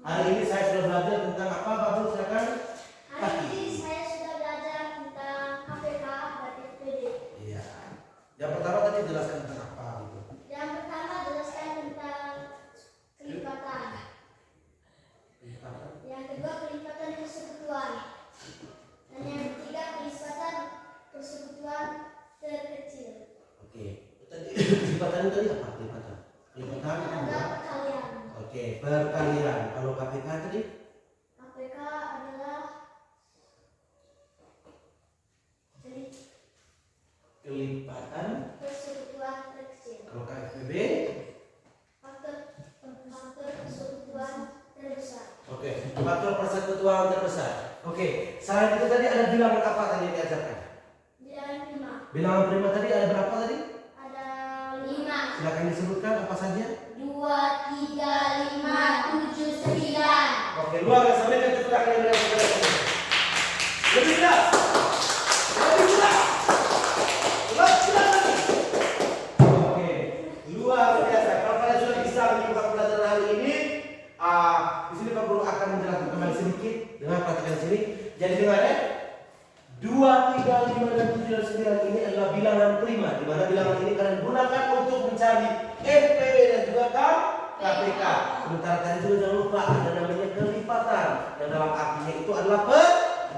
Hari ini saya sudah belajar tentang apa, Pak Guru? Silakan. Hari ini saya sudah belajar tentang KPK dan FPD. Iya. Yang pertama tadi jelaskan tentang apa gitu. Yang pertama jelaskan tentang kelipatan. Yang kedua kelipatan persekutuan. Dan yang ketiga kelipatan persekutuan terkecil. Oke. Tadi kelipatan tadi apa? Kelipatan. Kelipatan Ada perkalian. Oke, perkalian. Kalau KPK tadi? KPK adalah Kelipatan. persekutuan terkecil. Kalau KFPB? Faktor persekutuan terbesar. Oke, faktor persekutuan terbesar. Oke, selain itu tadi ada bilangan apa tadi yang diajarkan? Bilangan prima. Bilangan prima tadi ada berapa tadi? Ada 5. Silakan disebutkan apa saja. 2, 3, 5, 7, 9. Oke, luar biasa. Berikan tepuk tangan yang meriah kepada saya. Lebih jelas. Lebih jelas. Lebih jelas lagi. Oke, luar biasa. Kalau kalian sudah bisa menyimak pelajaran hari ini, di sini Pak Guru akan menjelaskan kembali sedikit dengan perhatikan sini. Jadi dengar ya. 2, 3, 5, dan 7, dan 9 ini adalah bilangan prima. Di mana bilangan ini kalian gunakan untuk mencari FPW dan juga KPK. Sementara tadi juga jangan lupa ada namanya kelipatan. Yang dalam artinya itu adalah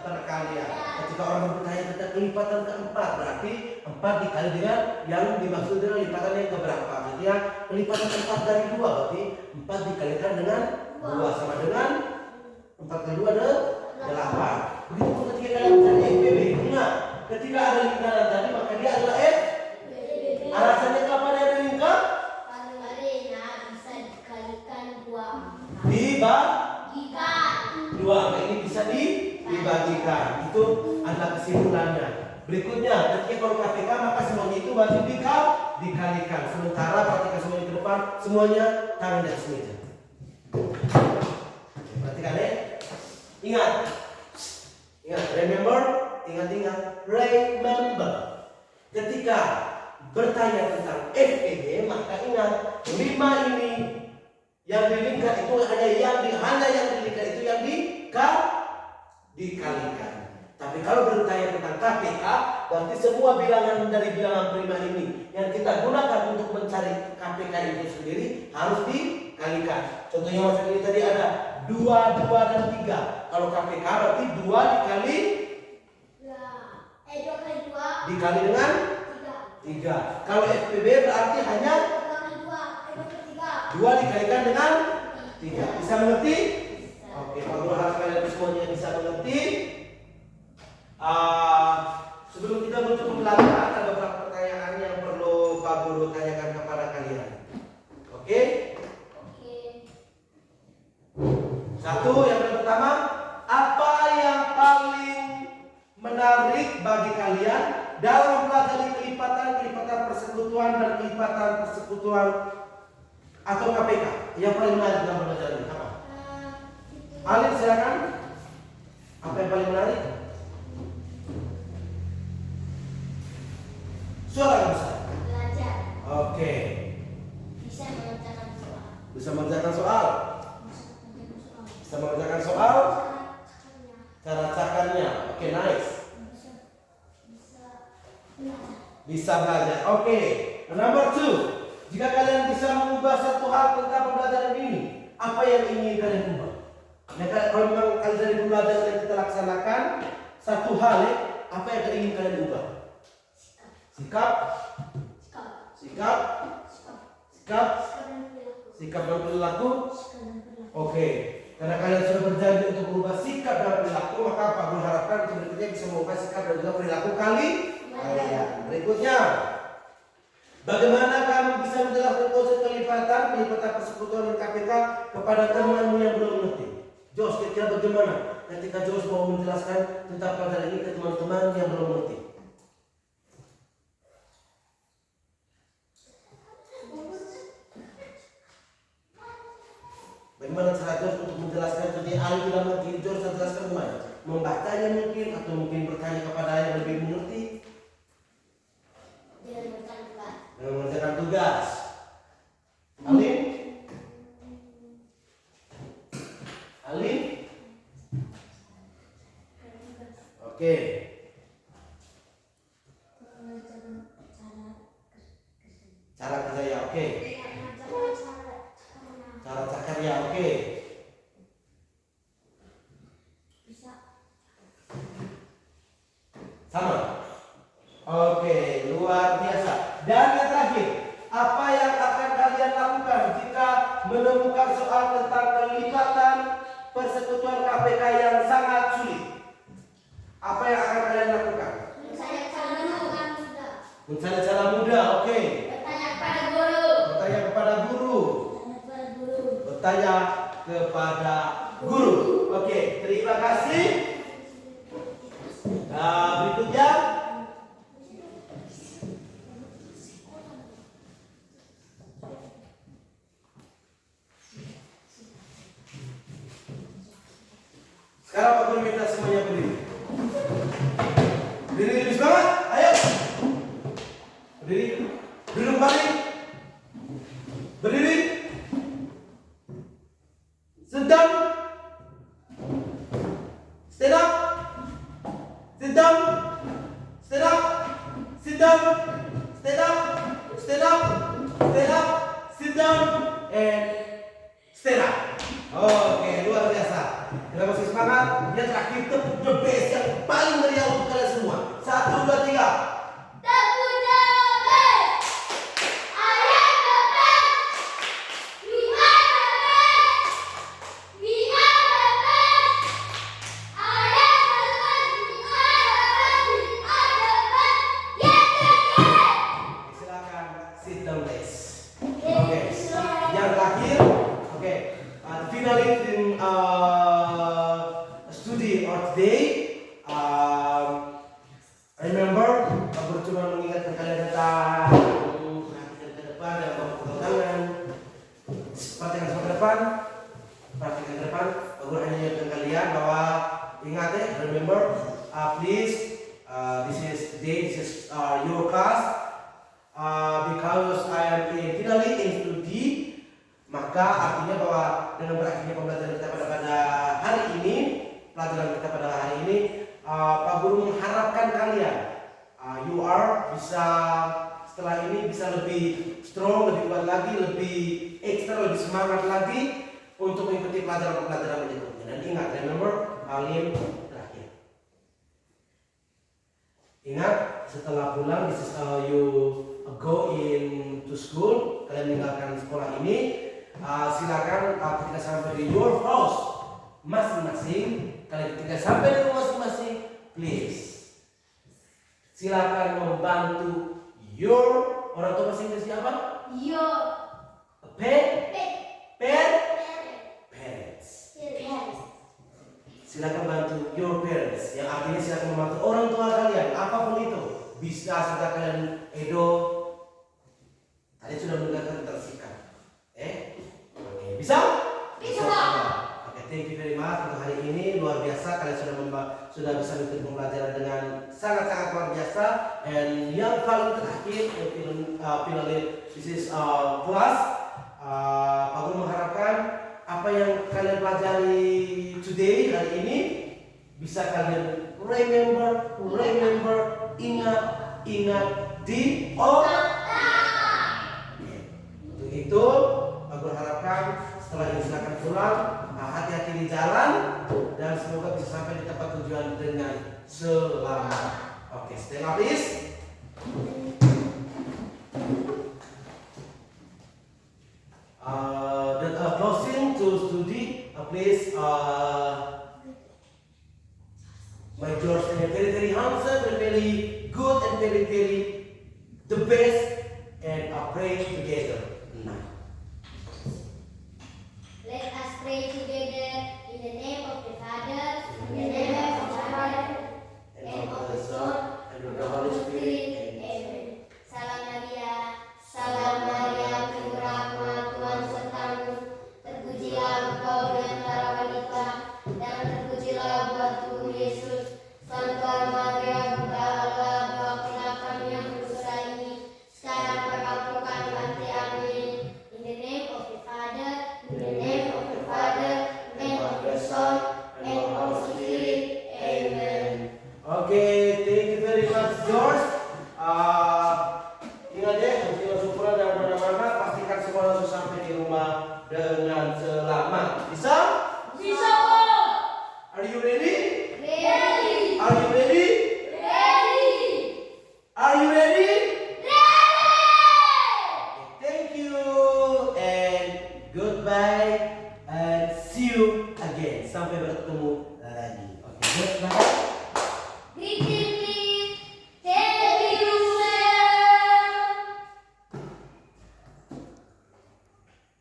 perkalian. Ketika orang bertanya tentang kelipatan keempat, berarti 4 dikali dengan yang dimaksud dengan lipatan yang keberapa. Artinya kelipatan 4 dari 2, berarti 4 dikalikan dengan 2 sama dengan 4 kali 2 adalah 8. Begitu pun ketika kalian mencari FPB, ingat ketika ada lingkaran tadi maka dia adalah F. Alasannya kenapa dia ada lingkar? Karena bisa dikalikan 2. Dibagikan. 2 angka ini bisa dibagikan. Itu adalah kesimpulannya. Berikutnya, ketika kalau KPK maka semuanya itu wajib dikalikan. Sementara perhatikan semuanya ke depan, semuanya tangan di atas meja. Perhatikan ya. Ingat, remember, remember. Ketika bertanya tentang FPB, maka ingat 5 ini yang dilingkar itu hanya yang dilingkar itu yang dikalikan. Tapi kalau bertanya tentang KPK, berarti semua bilangan dari bilangan prima ini yang kita gunakan untuk mencari KPK itu sendiri harus dikalikan. Contohnya macam ini tadi ada 2, 2, dan 3. Kalau KPK berarti 2 dikali 2 kali 2 dikali dengan 3. Kalau FPB berarti hanya 2 dikalikan dengan 3. Bisa mengerti? Oke, Pak Guru harap kalian semuanya bisa mengerti. Sebelum kita menutup pembelajaran, ada beberapa pertanyaan yang perlu Pak Guru tanyakan kepada kalian. Oke? Satu, yang pertama, apa yang paling menarik bagi kalian dalam mempelajari kelipatan persekutuan dan kelipatan persekutuan atau KPK? Yang paling menarik dalam pembelajaran ini apa? Alin, silakan. Apa yang paling menarik? Suara yang besar. belajar. Oke. Bisa mengerjakan soal. Bisa mengerjakan soal. Cara cakarnya. Oke, nice. Bisa belajar. Oke. Number 2. Jika kalian bisa mengubah satu hal tentang pembelajaran ini, apa yang ingin kalian ubah? Ya, kalau memang kalian dari pembelajaran yang kita laksanakan, satu hal ya, apa yang ingin kalian ubah? Sikap. Sikap dan perilaku. Oke. Karena kalian sudah berjanji untuk merubah sikap dan perilaku, maka Pak Guru harapkan berikutnya bisa mengubah sikap dan juga perilaku kalian. Berikutnya, bagaimana kamu bisa menjelaskan konsep pelipatan persekutuan KPK kepada temanmu yang belum mengerti? Jos, kira-kira bagaimana ketika Jos mau menjelaskan tentang pelajaran ini ke teman-teman yang belum mengerti? Bagaimana cara Jos untuk menjelaskan tentang hal yang tidak mengerti? Jos jelaskan bagaimana? Membacanya mungkin atau mungkin bertanya kepada yang lebih mengerti? Dengan mengerjakan tugas. Alin? Oke. Cara kerja ya, oke. Cara cakar ya, oke. Sama. Oke, luar biasa. Dan yang terakhir, apa yang akan kalian lakukan jika menemukan soal tentang kelipatan persekutuan KPK yang sangat sulit? Apa yang akan kalian lakukan? Mencari cara mudah, oke. Bertanya kepada guru. Bertanya kepada guru. Bertanya kepada guru. Oke, terima kasih. Berikutnya. Sekarang Pak Guru minta semuanya berdiri. Berdiri lebih semangat, ayo. Berdiri, duduk balik. Berdiri. Sit down. Stand up. Sit down. Stand up. Sit down. Stand up. Stand up. Stand up. Sit down. And stand up. Oke, luar biasa. Kita masih semangat. Yang terakhir tepuk the best yang paling meriah untuk kalian semua. 1, 2, 3. Tepuk the best. I am the best. You are the best. We are the best. I am the best. We are the best. We are the best. Yes, yes, yes. Silakan sit down guys. Oke. Yang terakhir, oke. Finally in study or today, remember, aku cuma mengingatkan kalian tentang perhatikan ke depan dan mempegang tangan. Perhatikan ke depan, perhatikan ke depan. Aku hanya ingatkan kalian bahwa ingat ya, remember, please, this is today, this is your class, because I am finally in study. Maka artinya bahwa dengan berakhirnya pembelajaran kita pada hari ini, pelajaran kita pada hari ini, Pak Guru mengharapkan kalian, you are bisa setelah ini bisa lebih strong, lebih kuat lagi, lebih ekstra, lebih semangat lagi untuk mengikuti pelajaran-pelajaran berikutnya. Dan ingat, remember, alim terakhir. Ingat, setelah pulang, this is you go in to school, kalian meninggalkan sekolah ini. Silakan ketika sampai di your house masing-masing, kalian ketika sampai di rumah masing-masing, please silakan membantu your orang tua masing masing apa? Parents. Silakan bantu your parents, yang artinya silakan membantu orang tua kalian, apapun itu. Bisa saja kalian Edo tadi sudah mendengarkan tersikat. Bisa? Bisa. Oke, thank you very much untuk hari ini, luar biasa. Kalian sudah bisa mengikuti pembelajaran dengan sangat-sangat luar biasa. And yang paling terakhir, finally, this is class. Pak Guru mengharapkan apa yang kalian pelajari today, hari ini, bisa kalian remember, ingat di otak. Untuk itu, Pak Guru harapkan setelah ini silakan pulang, hati-hati di jalan, dan semoga bisa sampai di tempat tujuan dengan selamat. Oke, stand up please. Closing to study, please. My George, and very handsome, and very good, and very the best, and pray together now. Let us pray together in the name of the Father, in the name of the Son, and of the Son, and of the Holy Spirit. Amen. Salam Maria, penuh rahmat, Tuhan sertamu. Terpujilah engkau di antara wanita, dan terpujilah buah tubuh Yesus. Santa Maria, Bunda Allah, doakanlah kami yang berdosa ini, sekarang pada waktu kami mati. Amin. In the name of the Father, in the name of the Father, and of the Son, and of the Spirit. Amen. Okay, thank you very much, George. Ingat ya, kalau sempurna dan mana-mana, pastikan semua langsung sampai di rumah dengan selamat. Bisa? Bisa, Pak. Are you ready? Ready. Are you ready? Ready. Are you ready? Ready. Thank you and goodbye and see you again. Sampai bertemu lagi. Oke, goodbye.